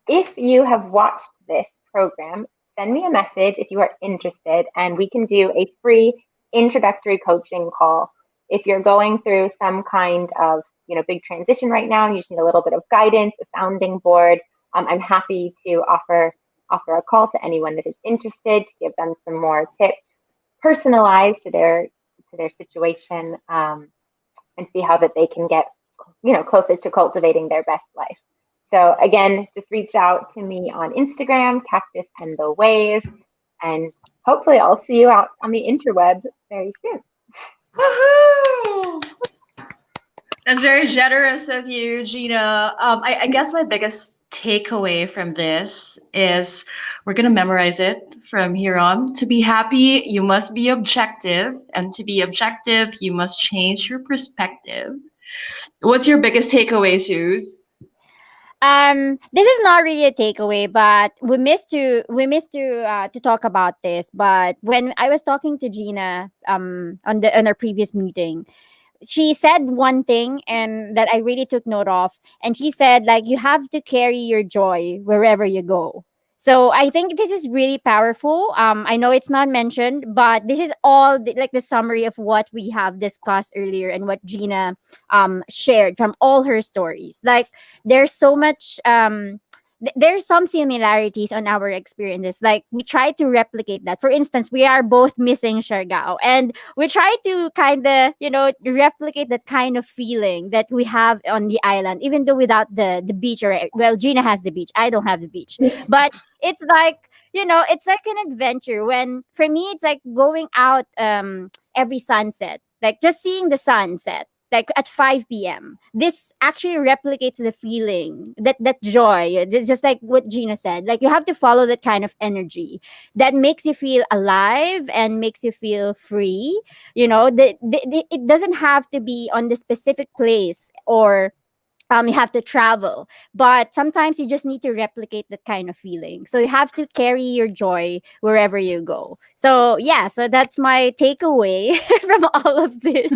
If you have watched this program, send me a message if you are interested, and we can do a free introductory coaching call. If you're going through some kind of big transition right now and you just need a little bit of guidance, a sounding board, I'm happy to offer a call to anyone that is interested to give them some more tips personalized to their situation, and see how that they can get closer to cultivating their best life. So again, just reach out to me on Instagram, Cactus and the Wave, and hopefully I'll see you out on the interweb very soon. Woohoo! That's very generous of you, Gina. I guess my biggest takeaway from this is we're going to memorize it from here on. To be happy, you must be objective. And to be objective, you must change your perspective. What's your biggest takeaway, Suze? This is not really a takeaway, but we missed to talk about this. But when I was talking to Gina on our previous meeting, she said one thing and that I really took note of, and she said like you have to carry your joy wherever you go. So I think this is really powerful. I know it's not mentioned, but this is all like the summary of what we have discussed earlier and what Gina shared from all her stories. Like there's so much there's some similarities on our experiences. Like we try to replicate that. For instance, we are both missing Siargao, and we try to kind of replicate that kind of feeling that we have on the island, even though without the beach. Or well, Gina has the beach, I don't have the beach, but it's like it's like an adventure. When for me it's like going out every sunset, like just seeing the sunset like at 5 p.m. This actually replicates the feeling, that joy. It's just like what Gina said. Like you have to follow that kind of energy that makes you feel alive and makes you feel free. It doesn't have to be on the specific place, or you have to travel, but sometimes you just need to replicate that kind of feeling. So you have to carry your joy wherever you go. So yeah, so that's my takeaway from all of this.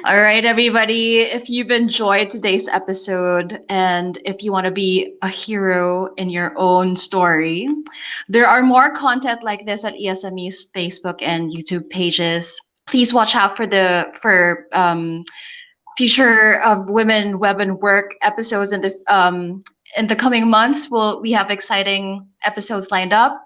All right, everybody. If you've enjoyed today's episode and if you want to be a hero in your own story, there are more content like this at ESME's Facebook and YouTube pages. Please watch out for Future of Women Web and Work episodes in the coming months, we have exciting episodes lined up.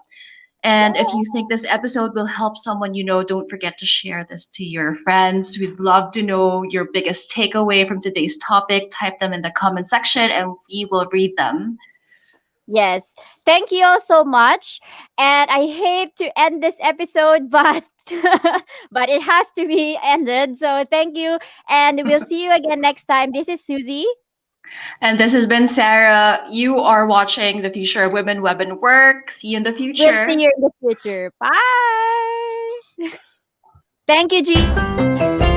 And if you think this episode will help someone you know, don't forget to share this to your friends. We'd love to know your biggest takeaway from today's topic. Type them in the comment section and we will read them. Yes. Thank you all so much. And I hate to end this episode, but but it has to be ended. So thank you. And we'll see you again next time. This is Susie. And this has been Sarah. You are watching The Future of Women Web and Work. See you in the We'll future. see you in the future. Bye. Thank you, G.